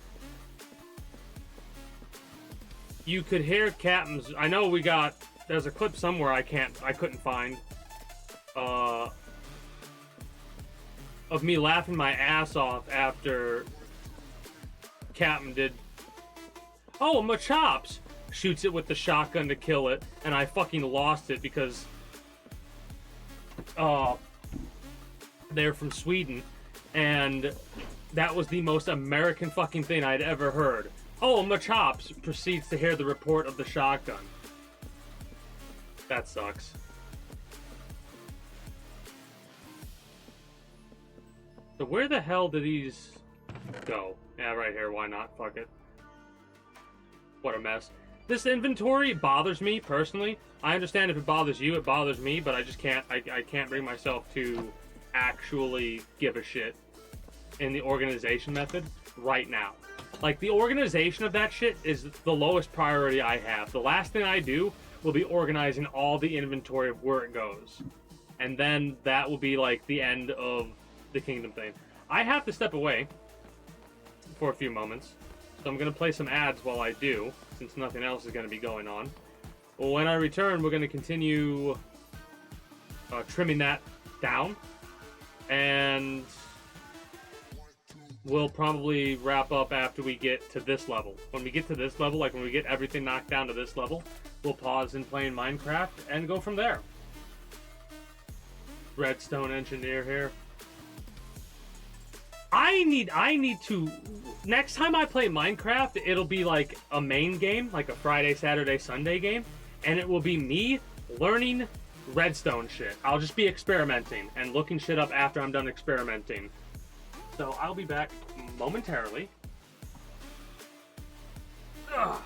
You could hear Captain's... I know we got... There's a clip somewhere I couldn't find. Of me laughing my ass off after Captain did... Oh, Machops! Shoots it with the shotgun to kill it, and I fucking lost it because... they're from Sweden, and that was the most American fucking thing I'd ever heard. Oh, Machops proceeds to hear the report of the shotgun. That sucks. So where the hell did these go? Yeah, right here, why not? Fuck it. What a mess. This inventory bothers me, personally. I understand if it bothers you, it bothers me, but I just can't, I can't bring myself to actually give a shit in the organization method right now. Like, the organization of that shit is the lowest priority I have. The last thing I do will be organizing all the inventory of where it goes. And then that will be, like, the end of the kingdom thing. I have to step away for a few moments. So I'm going to play some ads while I do, since nothing else is going to be going on. Well, when I return, we're going to continue trimming that down. And we'll probably wrap up after we get to this level. When we get to this level, like when we get everything knocked down to this level, we'll pause in playing Minecraft and go from there. Redstone engineer here. I need to... Next time I play Minecraft, it'll be like a main game, like a Friday, Saturday, Sunday game, and it will be me learning redstone shit. I'll just be experimenting and looking shit up after I'm done experimenting. So I'll be back momentarily. Ugh.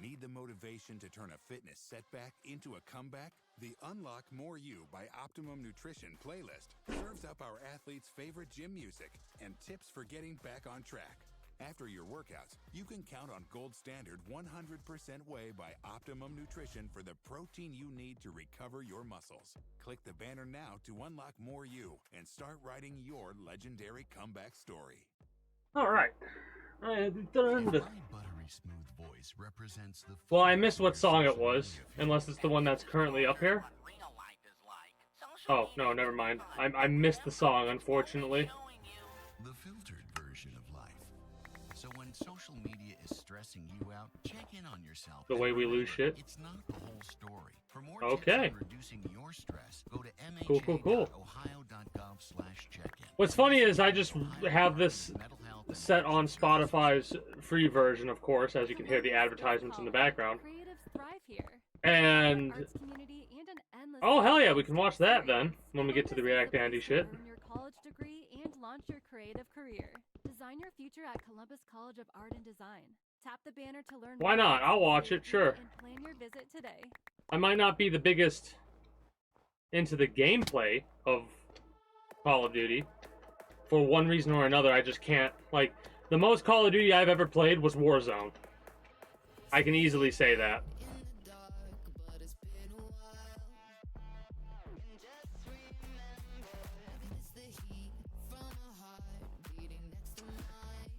Need the motivation to turn a fitness setback into a comeback? The Unlock More You by Optimum Nutrition playlist serves up our athletes' favorite gym music and tips for getting back on track. After your workouts, you can count on Gold Standard 100% Whey by Optimum Nutrition for the protein you need to recover your muscles. Click the banner now to unlock More You and start writing your legendary comeback story. All right. My buttery smooth voice represents the Well, I missed what song it was, unless it's the one that's currently up here. Oh, no, never mind. I missed the song, unfortunately. the filtered version of life. So when social media is stressing you out, check in on yourself. The way we lose shit. It's not the whole story. For more Okay. tips on reducing your stress, go to Cool. What's funny is I just have this set on Spotify's free version, of course, as you can hear the advertisements in the background. And oh hell yeah, we can watch that then when we get to the React Andy shit. Earn your college degree and launch your creative career. Design your future at Columbus College of Art and Design. Tap the banner to learn Why more not? about I'll watch it, CCAD sure. And plan your visit today. I might not be the biggest into the gameplay of Call of Duty. For one reason or another, I just can't. Like, the most Call of Duty I've ever played was Warzone. I can easily say that.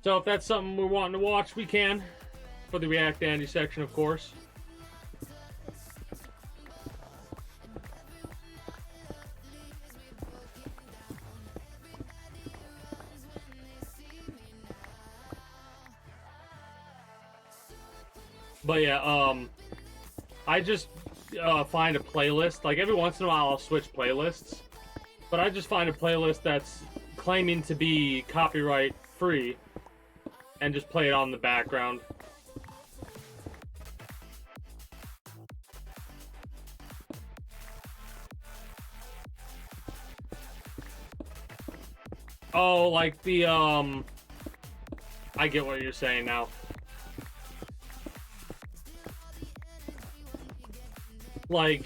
So if that's something we're wanting to watch, we can. For the React Andy section, of course. But yeah, I just find a playlist. Like, every once in a while I'll switch playlists. But I just find a playlist that's claiming to be copyright free and just play it on the background. Oh, like the, I get what you're saying now. Like,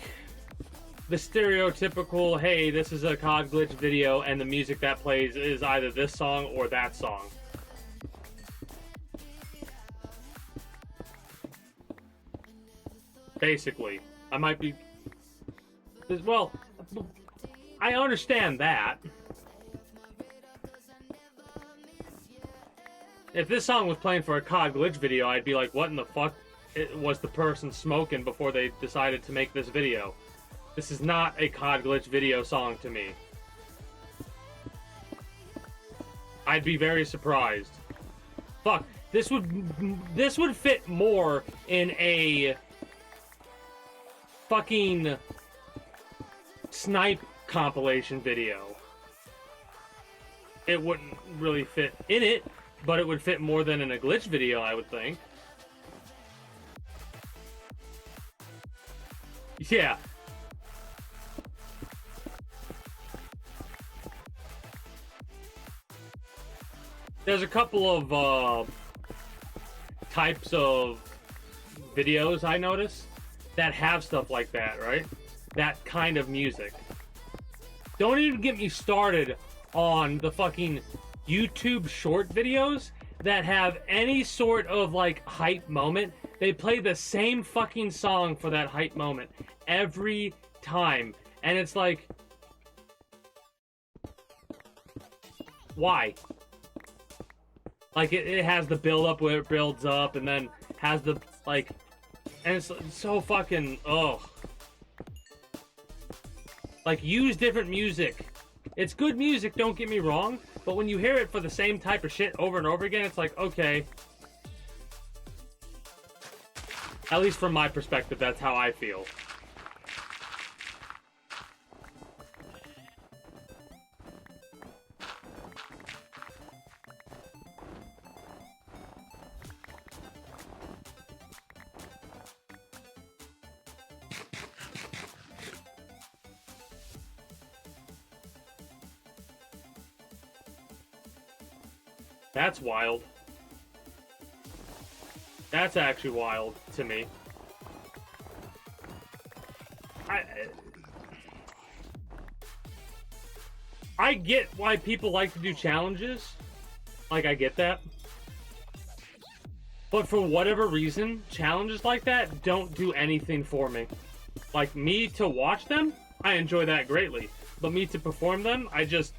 the stereotypical, hey, this is a COD glitch video, and the music that plays is either this song or that song. Basically. I might be... Well, I understand that. If this song was playing for a COD glitch video, I'd be like, what in the fuck was the person smoking before they decided to make this video? This is not a COD glitch video song to me. I'd be very surprised. Fuck, this would fit more in a fucking snipe compilation video. It wouldn't really fit in it, but it would fit more than in a glitch video, I would think. Yeah. There's a couple of types of videos I notice that have stuff like that, right? That kind of music. Don't even get me started on the fucking YouTube short videos that have any sort of like hype moment. They play the same fucking song for that hype moment every time. And it's like, why? Like, it has the build up where it builds up and then has the, like, and it's so fucking, ugh. Like, use different music. It's good music, don't get me wrong, but when you hear it for the same type of shit over and over again, it's like, okay. At least from my perspective, that's how I feel. That's wild. That's actually wild to me. I get why people like to do challenges. Like, I get that. But for whatever reason, challenges like that don't do anything for me. Like, me to watch them, I enjoy that greatly. But me to perform them, I just...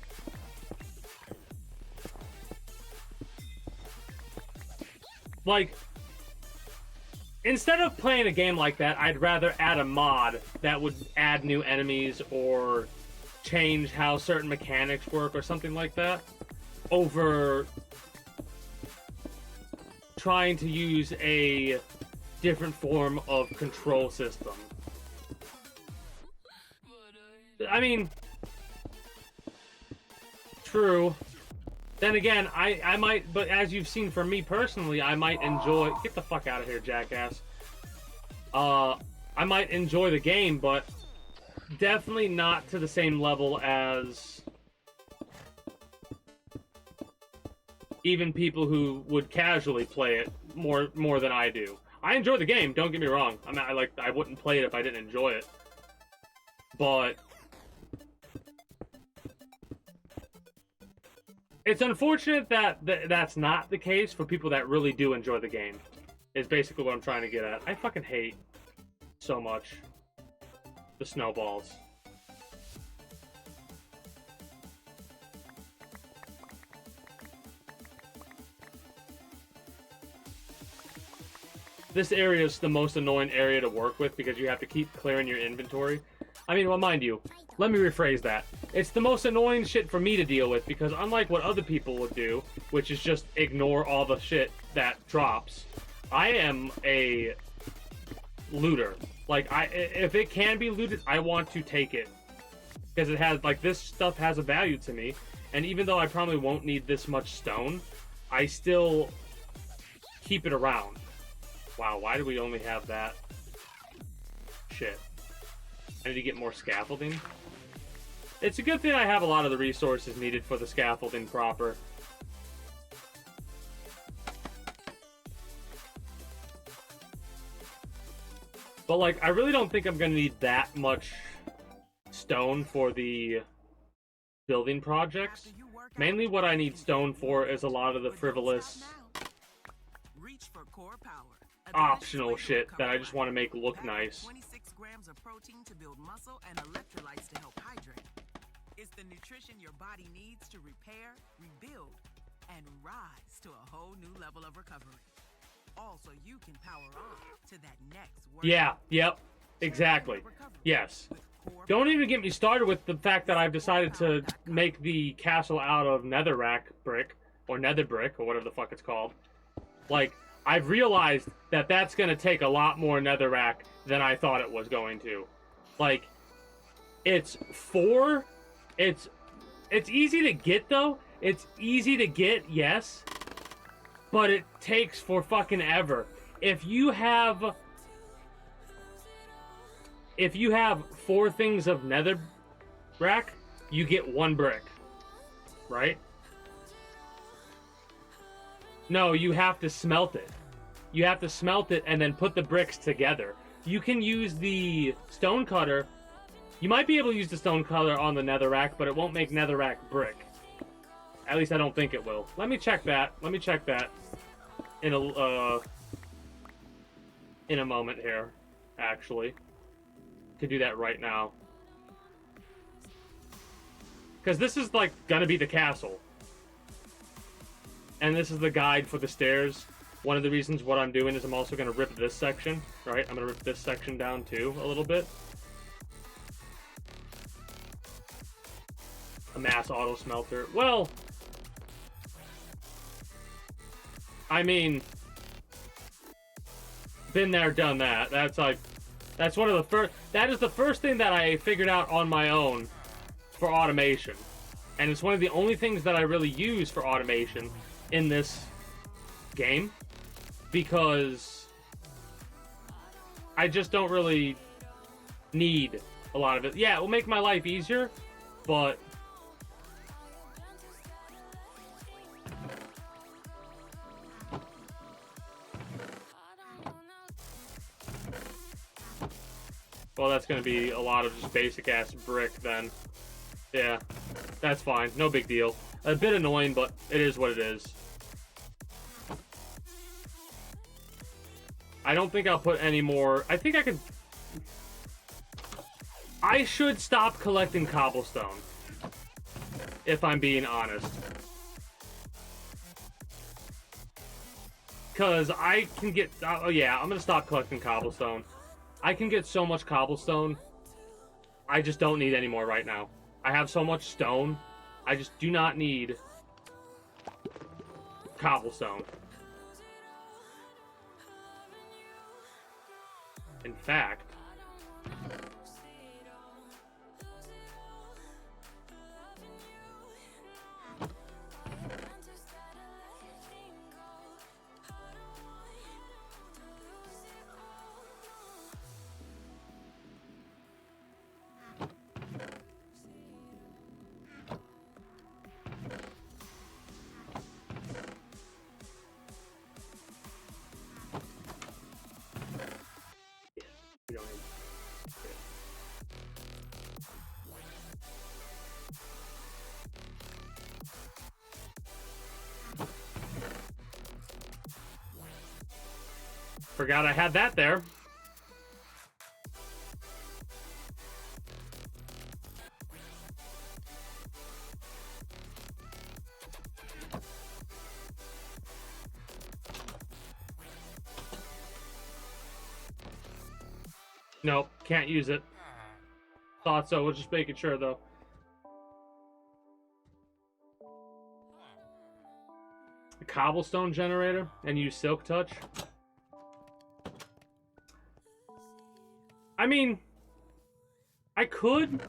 Like, instead of playing a game like that, I'd rather add a mod that would add new enemies or change how certain mechanics work or something like that, over trying to use a different form of control system. I mean, true. Then again, I might, but as you've seen from me personally, I might enjoy... Get the fuck out of here, jackass. I might enjoy the game, but definitely not to the same level as even people who would casually play it more than I do. I enjoy the game, don't get me wrong. I wouldn't play it if I didn't enjoy it. But it's unfortunate that that's not the case for people that really do enjoy the game, is basically what I'm trying to get at. I fucking hate so much the snowballs. This area is the most annoying area to work with because you have to keep clearing your inventory. I mean, well, mind you, let me rephrase that. It's the most annoying shit for me to deal with because unlike what other people would do, which is just ignore all the shit that drops, I am a looter. Like, if it can be looted, I want to take it. Because it has, like, this stuff has a value to me. And even though I probably won't need this much stone, I still keep it around. Wow, why do we only have that? Shit. I need to get more scaffolding. It's a good thing I have a lot of the resources needed for the scaffolding proper. But, like, I really don't think I'm going to need that much stone for the building projects. Mainly what I need stone for is a lot of the frivolous, optional shit that I just want to make look nice. 26 grams of protein to build muscle and electrolytes to help hydrate. It's the nutrition your body needs to repair, rebuild, and rise to a whole new level of recovery. Also, you can power on to that next workout. Yeah, yep, exactly. Yes. Don't even get me started with the fact that I've decided to make the castle out of netherrack brick, or nether brick, or whatever the fuck it's called. Like, I've realized that that's going to take a lot more netherrack than I thought it was going to. Like, it's easy to get, though. It's easy to get, yes. But it takes for fucking ever. If you have 4 things of netherrack, you get 1 brick. Right? No, you have to smelt it. You have to smelt it and then put the bricks together. You can use the stone cutter. You might be able to use the stone cutter on the netherrack, but it won't make netherrack brick. At least I don't think it will. Let me check that. Let me check that in a moment here, actually. Could do that right now. Because this is, like, gonna be the castle. And this is the guide for the stairs. One of the reasons what I'm doing is I'm also going to rip this section, right? I'm going to rip this section down, too, a little bit. A mass auto smelter. Well, I mean, been there, done that. That's like, that's one of the first, that is the first thing that I figured out on my own for automation. And it's one of the only things that I really use for automation in this game, because I just don't really need a lot of it. Yeah, it will make my life easier, but Well, that's going to be a lot of just basic-ass brick then. Yeah, that's fine. No big deal. A bit annoying, but it is what it is. I don't think I'll put any more... I think I could... I should stop collecting cobblestone. If I'm being honest. Because I can get... oh yeah, I'm going to stop collecting cobblestone. I can get so much cobblestone. I just don't need any more right now. I have so much stone. I just do not need cobblestone. In fact... Forgot I had that there. Nope, can't use it. Thought so, we're just making sure though. A cobblestone generator and use silk touch. I mean, I could.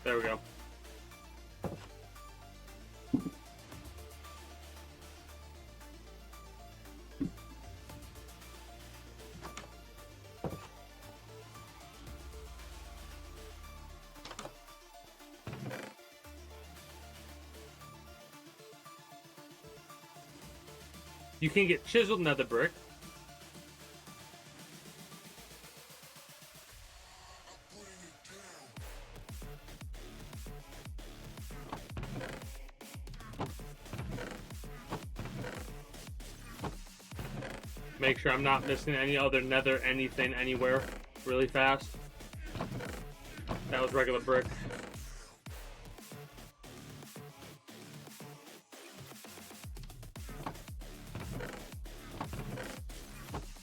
There we go. You can get chiseled nether brick. Make sure I'm not missing any other nether anything anywhere really fast. That was regular brick.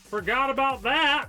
Forgot about that!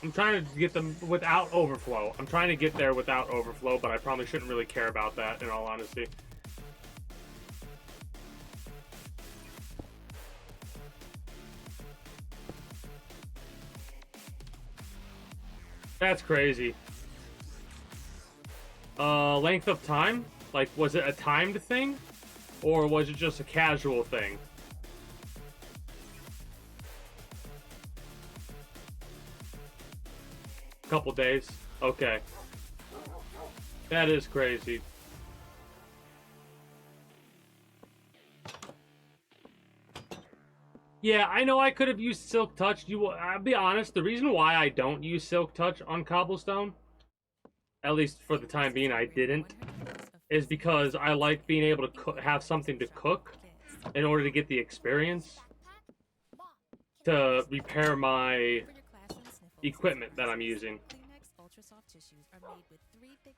I'm trying to get them without overflow. I'm trying to get there without overflow, but I probably shouldn't really care about that, in all honesty. That's crazy. Length of time? Like, was it a timed thing? Or was it just a casual thing? Couple days. Okay. That is crazy. Yeah, I know I could have used Silk Touch. I'll be honest, the reason why I don't use Silk Touch on Cobblestone, at least for the time being I didn't, is because I like being able to have something to cook in order to get the experience to repair my equipment that I'm using.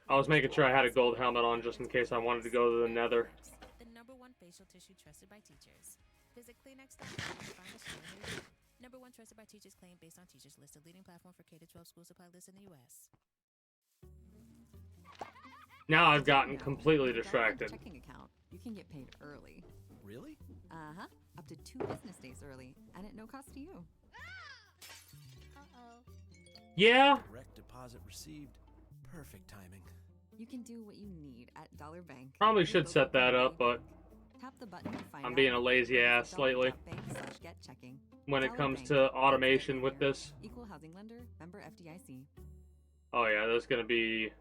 I was making sure I had a gold helmet on just in case I wanted to go to the Nether. The #1 facial tissue trusted by teachers. Visit Kleenex.com to find a store near you. #1 trusted by teachers claim based on teachers list, a leading platform for K-12 school supply lists in the U.S. Now I've gotten completely distracted. Checking account. You can get paid early. Really? Uh-huh. Up to 2 business days early, and at no cost to you. Uh-oh. Yeah. Direct deposit received. Perfect timing. You can do what you need at Dollar Bank. Probably should set that up, but Tap the button to find I'm being a lazy ass lately /getchecking. when it comes to automation with this. Equal housing lender, member FDIC. Oh yeah, that's gonna be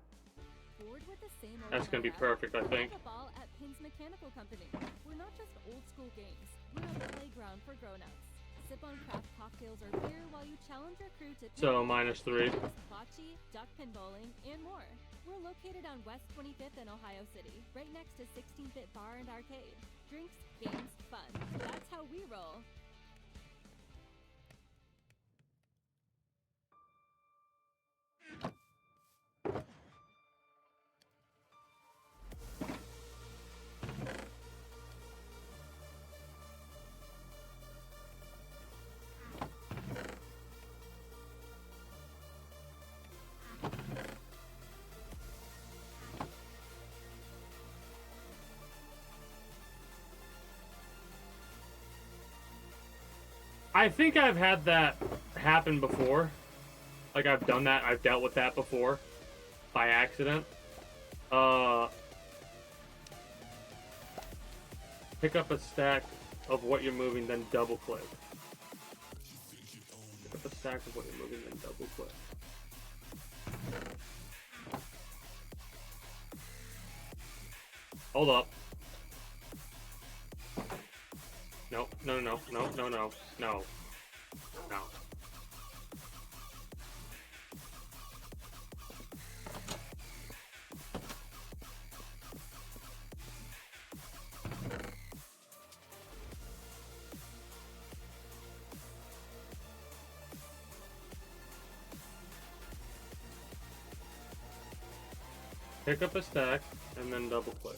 be perfect, I think. Ball at Pins Mechanical Company. We're not just old school games. We're a playground for grown-ups. Sip on craft cocktails or beer while you challenge your crew to So -3. bocce, duck pin bowling, and more. We're located on West 25th in Ohio City, right next to 16-bit bar and arcade. Drinks, games, fun. That's how we roll. I think I've had that happen before. Like, I've done that. I've dealt with that before. By accident. Pick up a stack of what you're moving, then double click. Pick up a stack of what you're moving, then double click. Hold up. No, no, no, no, no, no, no, no. Pick up a stack and then double click.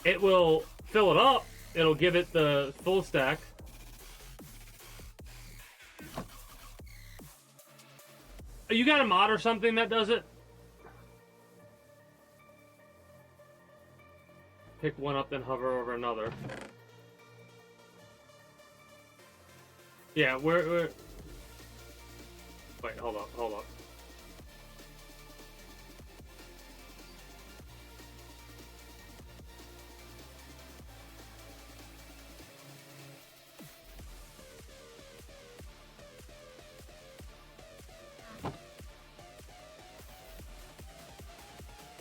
It will fill it up. It'll give it the full stack. You got a mod or something that does it? Pick one up, then hover over another. Yeah, we're... Wait, hold up, hold up.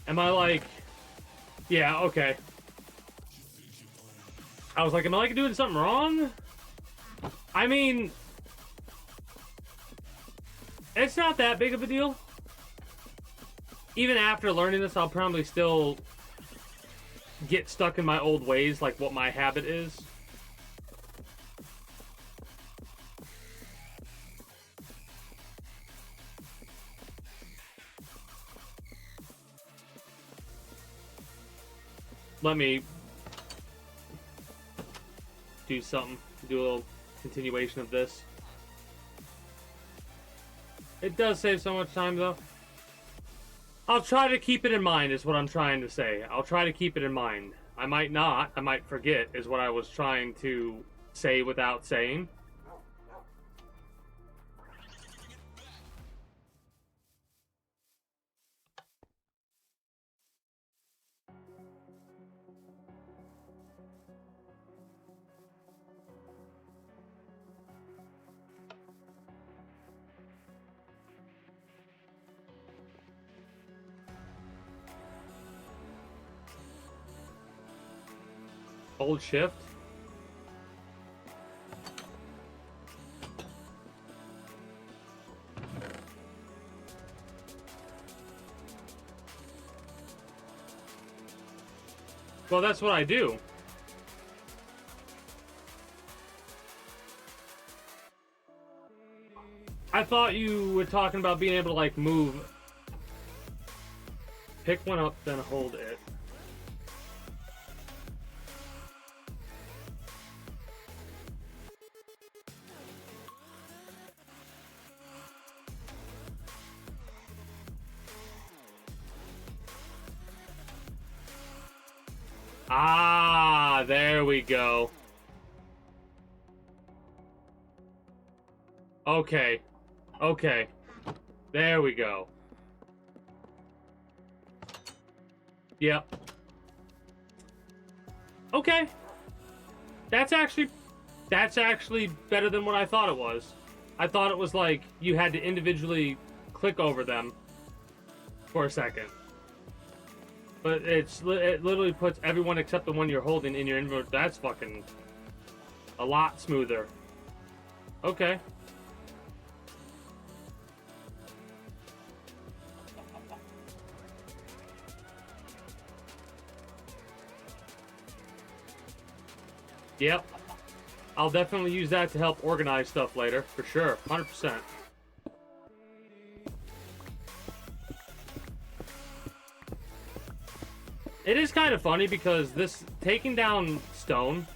Am I like... Yeah, okay. I was like, am I like doing something wrong? I mean... It's not that big of a deal. Even after learning this, I'll probably still get stuck in my old ways, like what my habit is. Let me do something, do a little continuation of this. It does save so much time, though. I'll try to keep it in mind, is what I'm trying to say. I'll try to keep it in mind. I might not. I might forget, is what I was trying to say without saying. Hold shift. Well, that's what I do. I thought you were talking about being able to, like, move. Pick one up, then hold it. Ah, there we go. Okay. Okay. There we go. Yep. Okay. That's actually better than what I thought it was. I thought it was like you had to individually click over them for a second. But it literally puts everyone except the one you're holding in your inventory. That's fucking a lot smoother. Okay. Yep. I'll definitely use that to help organize stuff later, for sure. 100%. It is kind of funny because this taking down stone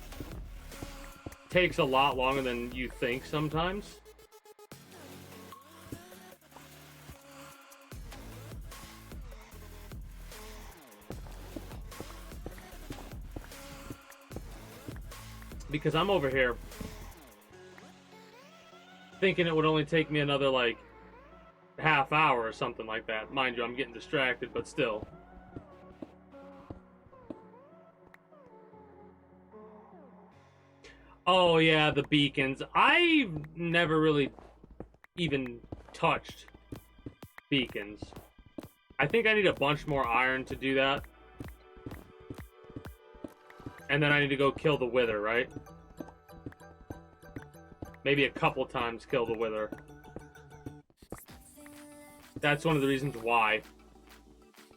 takes a lot longer than you think sometimes. Because I'm over here thinking it would only take me another, like, half hour or something like that. Mind you, I'm getting distracted, but still. Oh, yeah, the beacons. I've never really even touched beacons. I think I need a bunch more iron to do that. And then I need to go kill the wither, right? Maybe a couple times kill the wither. That's one of the reasons why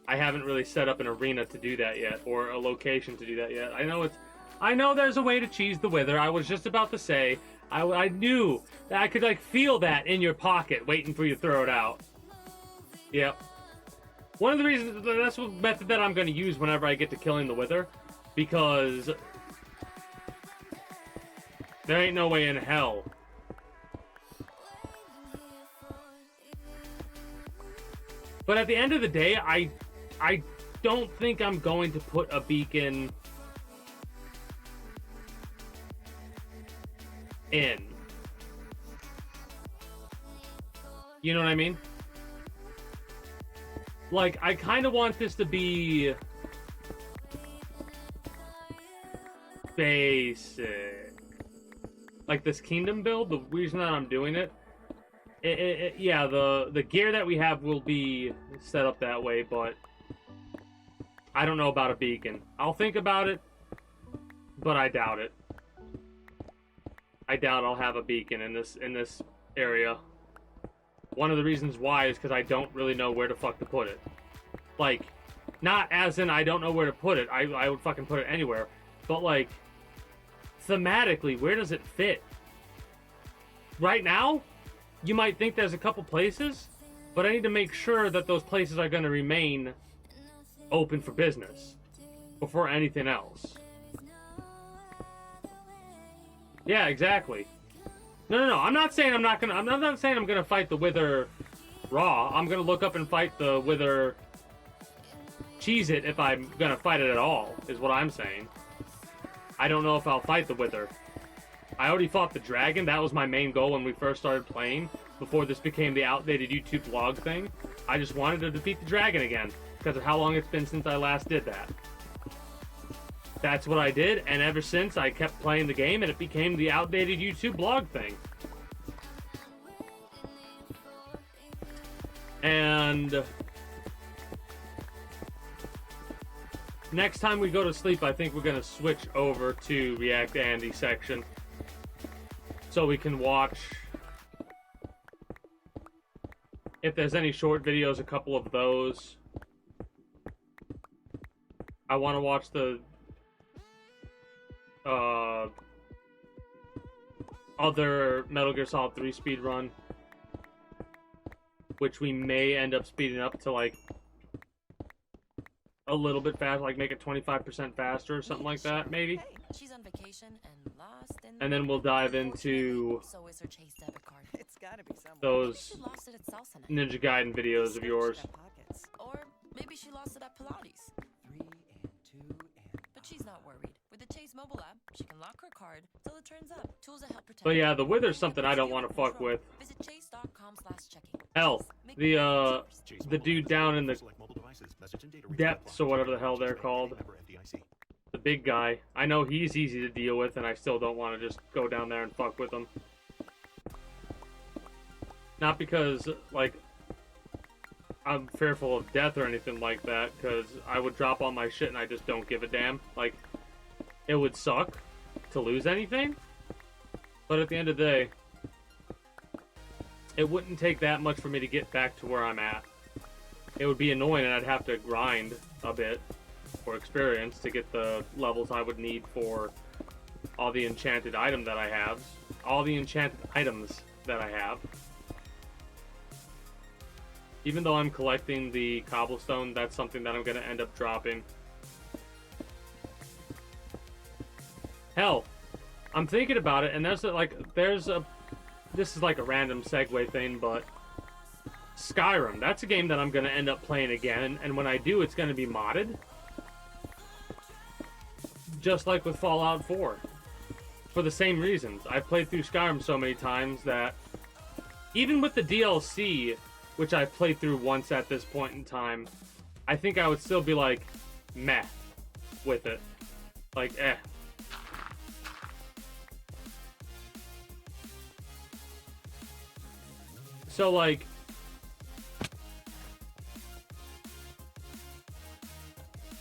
I haven't really set up an arena to do that yet, or a location to do that yet. I know there's a way to cheese the wither. I was just about to say, I knew that I could, like, feel that in your pocket waiting for you to throw it out. Yep. One of the reasons, that's the method that I'm going to use whenever I get to killing the wither, because there ain't no way in hell. But at the end of the day, I don't think I'm going to put a beacon in. You know what I mean? Like, I kind of want this to be basic. Like this kingdom build, the reason that I'm doing it, yeah, the gear that we have will be set up that way, but I don't know about a beacon. I'll think about it, but I doubt it. I doubt I'll have a beacon in this area. One of the reasons why is because I don't really know where to fuck to put it. Like, not as in I don't know where to put it. I would fucking put it anywhere. But, like, thematically, where does it fit? Right now, you might think there's a couple places, but I need to make sure that those places are going to remain open for business before anything else. Yeah, exactly. No. I'm not saying I'm not saying I'm gonna fight the wither raw, I'm gonna look up and fight the Wither Cheez-It if I'm gonna fight it at all, is what I'm saying. I don't know if I'll fight the Wither. I already fought the dragon. That was my main goal when we first started playing, before this became the outdated YouTube vlog thing. I just wanted to defeat the dragon again, because of how long it's been since I last did that. That's what I did, and ever since I kept playing the game, and it became the outdated YouTube blog thing. And next time we go to sleep, I think we're going to switch over to React Andy section, so we can watch, if there's any short videos, a couple of those. I want to watch the other Metal Gear Solid 3 speed run, which we may end up speeding up to like a little bit fast, like make it 25% faster or something like that, maybe. She's on vacation and lost in And then we'll dive into so is her Chase debit card. It's gotta be somewhere. those She lost it at Salsa Night. Ninja Gaiden videos of yours. Or maybe she lost it at Pilates. 3 and 2 and... But she's not worried. With the Chase mobile app, she can lock her card till it turns up. Tools that help protect. But yeah, the Wither's something I don't want to fuck with. Visit chase.com/checking. Hell, the dude down in the depths or whatever the hell they're called, the big guy, I know he's easy to deal with, and I still don't want to just go down there and fuck with him. Not because, like, I'm fearful of death or anything like that, because I would drop all my shit and I just don't give a damn. Like, it would suck to lose anything, but at the end of the day, it wouldn't take that much for me to get back to where I'm at. It would be annoying, and I'd have to grind a bit for experience to get the levels I would need for all the enchanted items that I have. Even though I'm collecting the cobblestone, that's something that I'm going to end up dropping. Hell, I'm thinking about it, and this is like a random segue thing, but Skyrim, that's a game that I'm going to end up playing again, and when I do, it's going to be modded. Just like with Fallout 4. For the same reasons. I've played through Skyrim so many times that even with the DLC, which I've played through once at this point in time, I think I would still be like, meh, with it. Like, eh. So, like,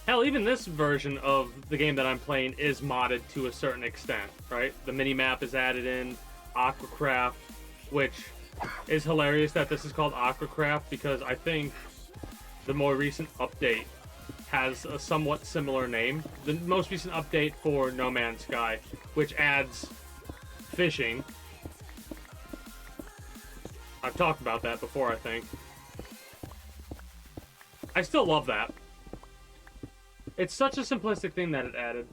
hell, even this version of the game that I'm playing is modded to a certain extent, right? The mini-map is added in, Aquacraft, which is hilarious that this is called Aquacraft, because I think the more recent update has a somewhat similar name. The most recent update for No Man's Sky, which adds fishing. I've talked about that before, I think. I still love that. It's such a simplistic thing that it added.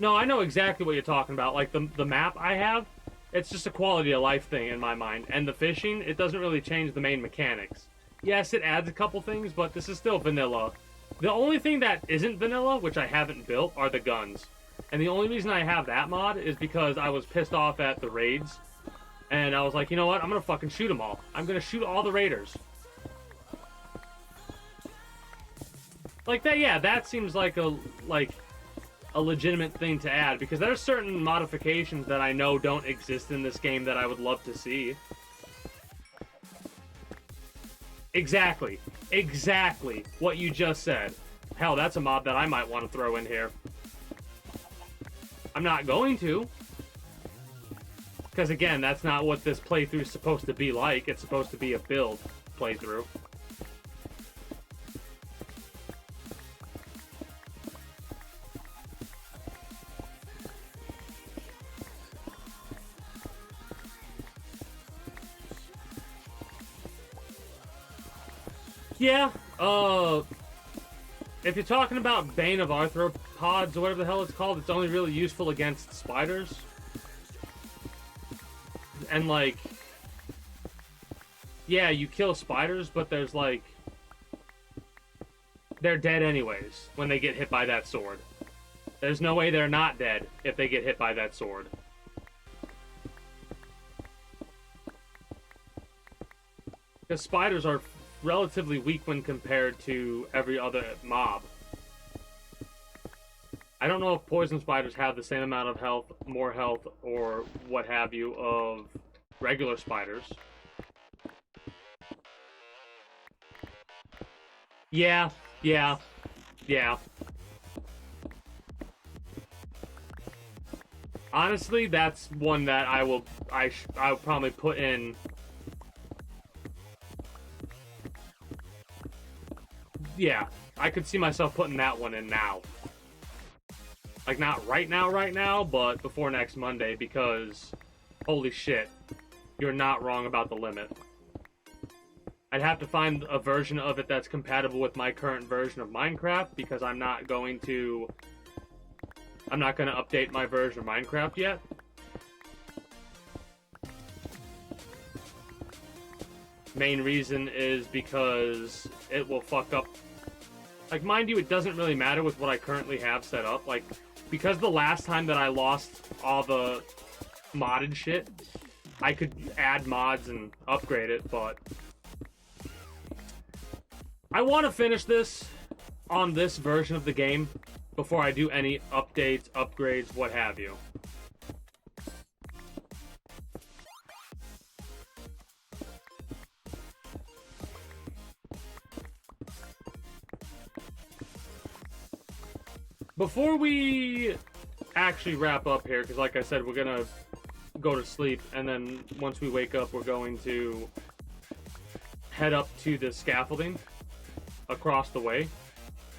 No, I know exactly what you're talking about. Like, the map I have, it's just a quality of life thing in my mind. And the fishing, it doesn't really change the main mechanics. Yes, it adds a couple things, but this is still vanilla. The only thing that isn't vanilla, which I haven't built, are the guns. And the only reason I have that mod is because I was pissed off at the raids. And I was like, you know what? I'm gonna fucking shoot them all. I'm gonna shoot all the raiders. Like that, yeah, that seems like a legitimate thing to add, because there's certain modifications that I know don't exist in this game that I would love to see. Exactly what you just said. Hell, that's a mod that I might want to throw in here. I'm not going to, because again, that's not what this playthrough is supposed to be like. It's supposed to be a build playthrough. Yeah, if you're talking about Bane of Arthropods, or whatever the hell it's called, it's only really useful against spiders. And, like, yeah, you kill spiders, but there's like... They're dead anyways when they get hit by that sword. There's no way they're not dead if they get hit by that sword. Because spiders are relatively weak when compared to every other mob. I don't know if poison spiders have the same amount of health, more health, or what have you of regular spiders. Yeah. Honestly, that's one that I'll probably put in. Yeah, I could see myself putting that one in now. Like, not right now, but before next Monday, because holy shit, you're not wrong about the limit. I'd have to find a version of it that's compatible with my current version of Minecraft, because I'm not going to update my version of Minecraft yet. Main reason is because it will fuck up. Like, mind you, it doesn't really matter with what I currently have set up. Like, because the last time that I lost all the modded shit, I could add mods and upgrade it, but I want to finish this on this version of the game before I do any updates, upgrades, what have you. Before we actually wrap up here, because like I said, we're gonna go to sleep, and then once we wake up, we're going to head up to the scaffolding across the way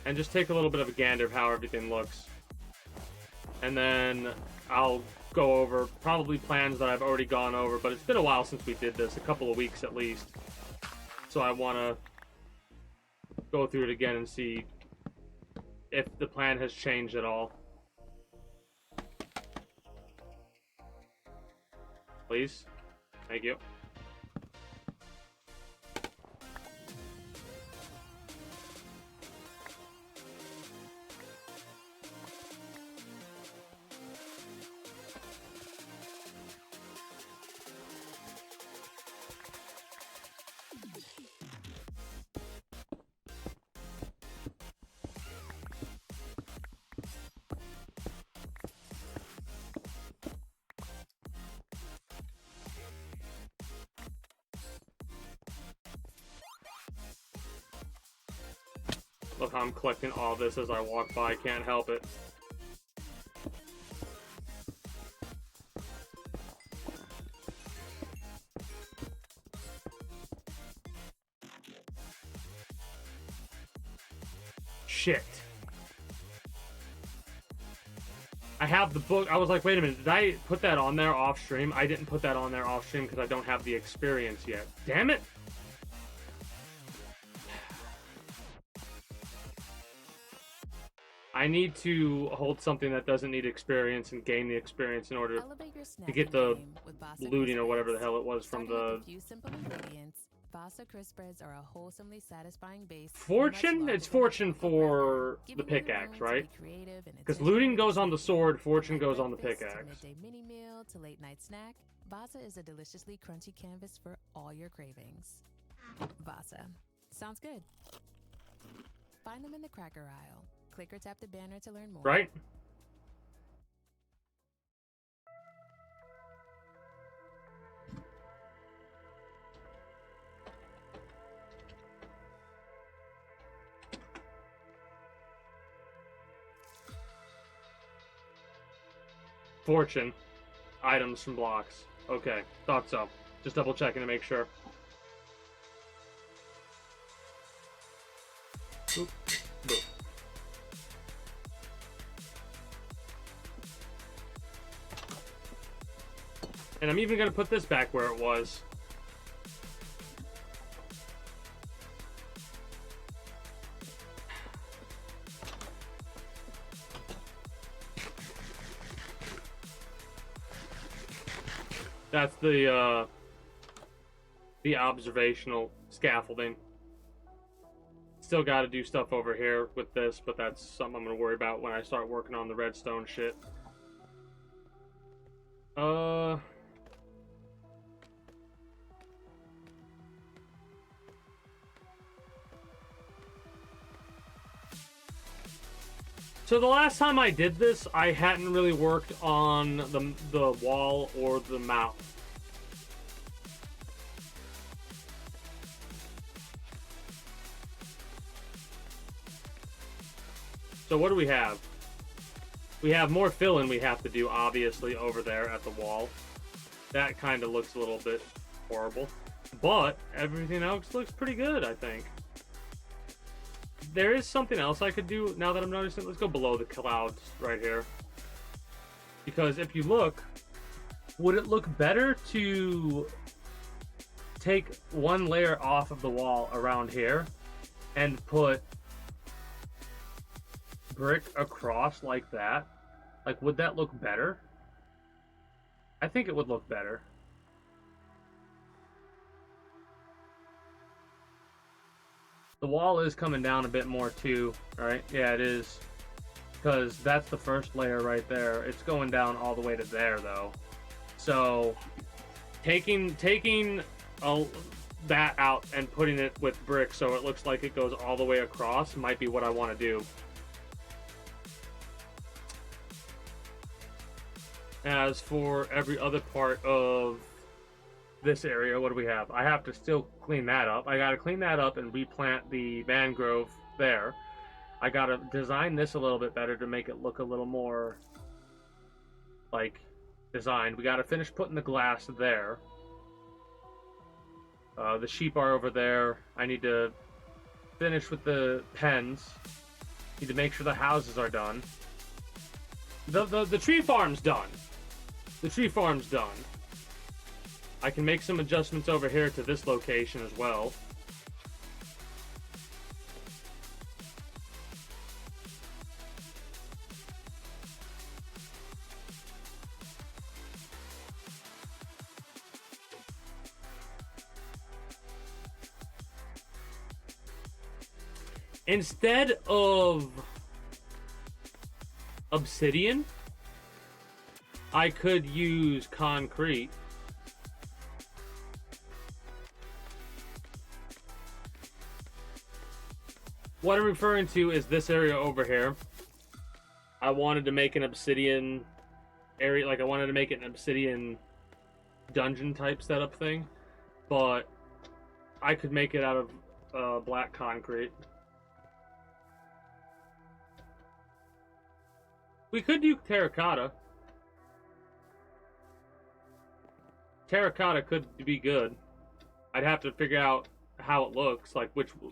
and just take a little bit of a gander of how everything looks. And then I'll go over probably plans that I've already gone over, but it's been a while since we did this, a couple of weeks at least. So I want to go through it again and see if the plan has changed at all. Please. Thank you. Look how I'm collecting all this as I walk by, can't help it. Shit. I have the book. I was like, wait a minute, did I put that on there off stream? I didn't put that on there off stream because I don't have the experience yet. Damn it! I need to hold something that doesn't need experience and gain the experience in order to get the looting or whatever the hell it was from the... Vasa crisp breads are a wholesomely satisfying base. Fortune? It's fortune for the pickaxe, right? Because looting goes on the sword, fortune goes on the pickaxe. Midday mini meal to late night snack, Vasa is a deliciously crunchy canvas for all your cravings. Vasa. Sounds good. Find them in the cracker aisle. Click or tap the banner to learn more. Right? Fortune. Items from blocks. Okay, thought so. Just double checking to make sure. Oop. Boop. And I'm even going to put this back where it was. That's the the observational scaffolding. Still got to do stuff over here with this, but that's something I'm going to worry about when I start working on the redstone shit. So the last time I did this, I hadn't really worked on the wall or the mount. So what do we have? We have more filling we have to do, obviously, over there at the wall. That kind of looks a little bit horrible. But everything else looks pretty good, I think. There is something else I could do now that I'm noticing. Let's go below the clouds right here. Because if you look, would it look better to take one layer off of the wall around here and put brick across like that? Like, would that look better? I think it would look better. The wall is coming down a bit more too, right? Yeah, it is. Because that's the first layer right there. It's going down all the way to there, though. So, taking that out and putting it with brick so it looks like it goes all the way across might be what I want to do. As for every other part of this area, what do we have? I have to still clean that up. I gotta clean that up and replant the mangrove there. I gotta design this a little bit better to make it look a little more like designed. We gotta finish putting the glass there. The sheep are over there. I need to finish with the pens. Need to make sure the houses are done. The tree farm's done. The tree farm's done. I can make some adjustments over here to this location as well. Instead of obsidian, I could use concrete. What I'm referring to is this area over here. I wanted to make an obsidian area, like I wanted to make it an obsidian dungeon type setup thing, but I could make it out of black concrete. We could do terracotta. Terracotta could be good. I'd have to figure out how it looks, like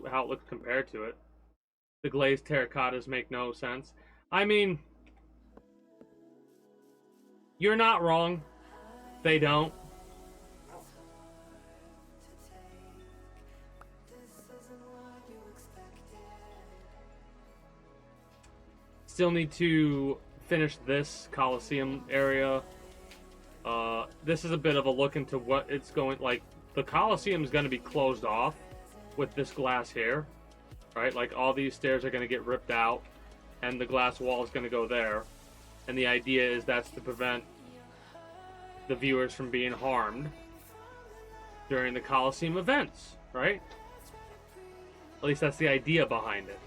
how it looks compared to it. The glazed terracottas make no sense. I mean, you're not wrong. They don't. Still need to finish this Coliseum area. This is a bit of a look into what it's going like. The Coliseum is going to be closed off with this glass here, right? Like all these stairs are going to get ripped out, and the glass wall is going to go there. And the idea is that's to prevent the viewers from being harmed during the Coliseum events, right? At least that's the idea behind it.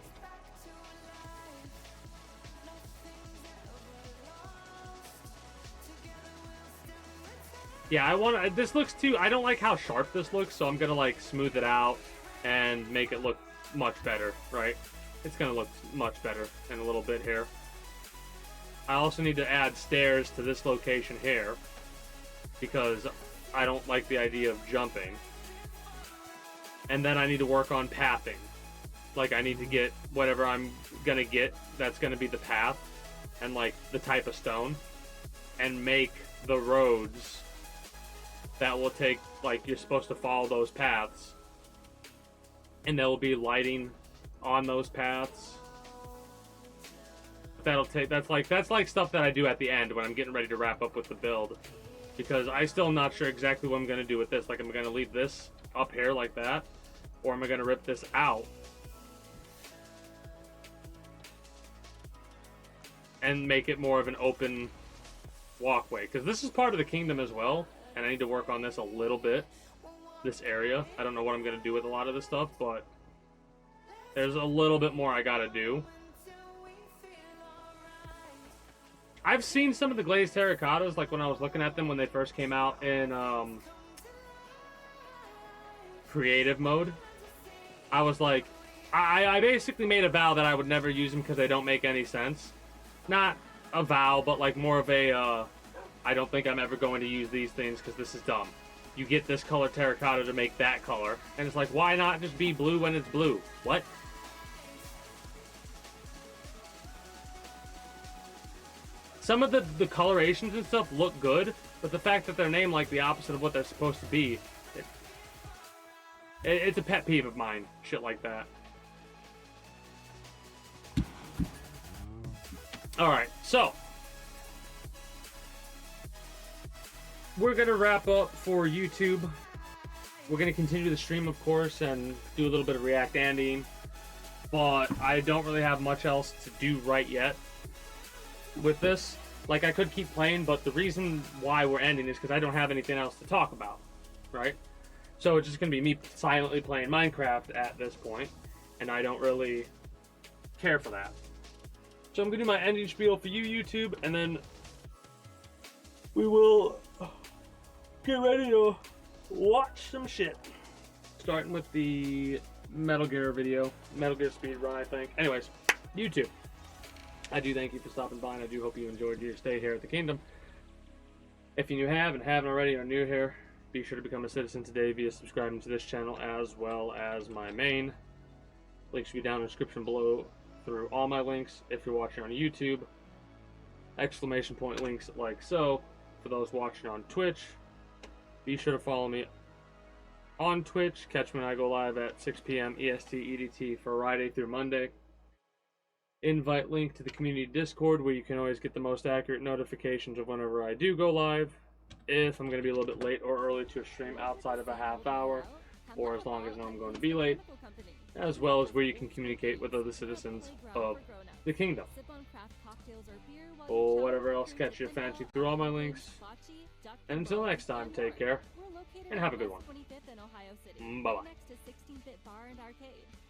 Yeah, this looks too, I don't like how sharp this looks, so I'm gonna like smooth it out and make it look much better, right? It's gonna look much better in a little bit here. I also need to add stairs to this location here because I don't like the idea of jumping. And then I need to work on pathing. Like I need to get whatever I'm gonna get that's gonna be the path and like the type of stone and make the roads that will take, like, you're supposed to follow those paths, and there will be lighting on those paths. That's like stuff that I do at the end when I'm getting ready to wrap up with the build. because I still am not sure exactly what I'm going to do with this. Like, am I going to leave this up here like that, or am I going to rip this out and make it more of an open walkway? Because this is part of the kingdom as well, and I need to work on this a little bit, this area. I don't know what I'm going to do with a lot of this stuff, but there's a little bit more I got to do. I've seen some of the glazed terracottas, like when I was looking at them when they first came out in creative mode. I was like, I basically made a vow that I would never use them because they don't make any sense. Not a vow, but like more of a, I don't think I'm ever going to use these things because this is dumb. You get this color terracotta to make that color, and it's like, why not just be blue when it's blue? What? Some of the colorations and stuff look good, but the fact that they're named like the opposite of what they're supposed to be, it's a pet peeve of mine, shit like that. Alright, so we're going to wrap up for YouTube. We're going to continue the stream, of course, and do a little bit of React Andying, but I don't really have much else to do right yet with this. Like, I could keep playing, but the reason why we're ending is because I don't have anything else to talk about, right? So it's just going to be me silently playing Minecraft at this point, and I don't really care for that. So I'm going to do my ending spiel for you, YouTube, and then we will get ready to watch some shit. Starting with the Metal Gear video, Metal Gear Speed Run, I think. Anyways, YouTube, I do thank you for stopping by, and I do hope you enjoyed your stay here at the Kingdom. If you haven't already or are new here, be sure to become a citizen today via subscribing to this channel as well as my main. Links will be down in the description below through all my links. If you're watching on YouTube, exclamation point links like so. For those watching on Twitch, be sure to follow me on Twitch. Catch me when I go live at 6 p.m. EST EDT Friday through Monday. Invite link to the community Discord, where you can always get the most accurate notifications of whenever I do go live. If I'm going to be a little bit late or early to a stream outside of a half hour, or as long as I'm going to be late, as well as where you can communicate with other citizens of the Kingdom. Or whatever else catch your fancy through all my links. And until next time, take care, and have a good one. Bye-bye.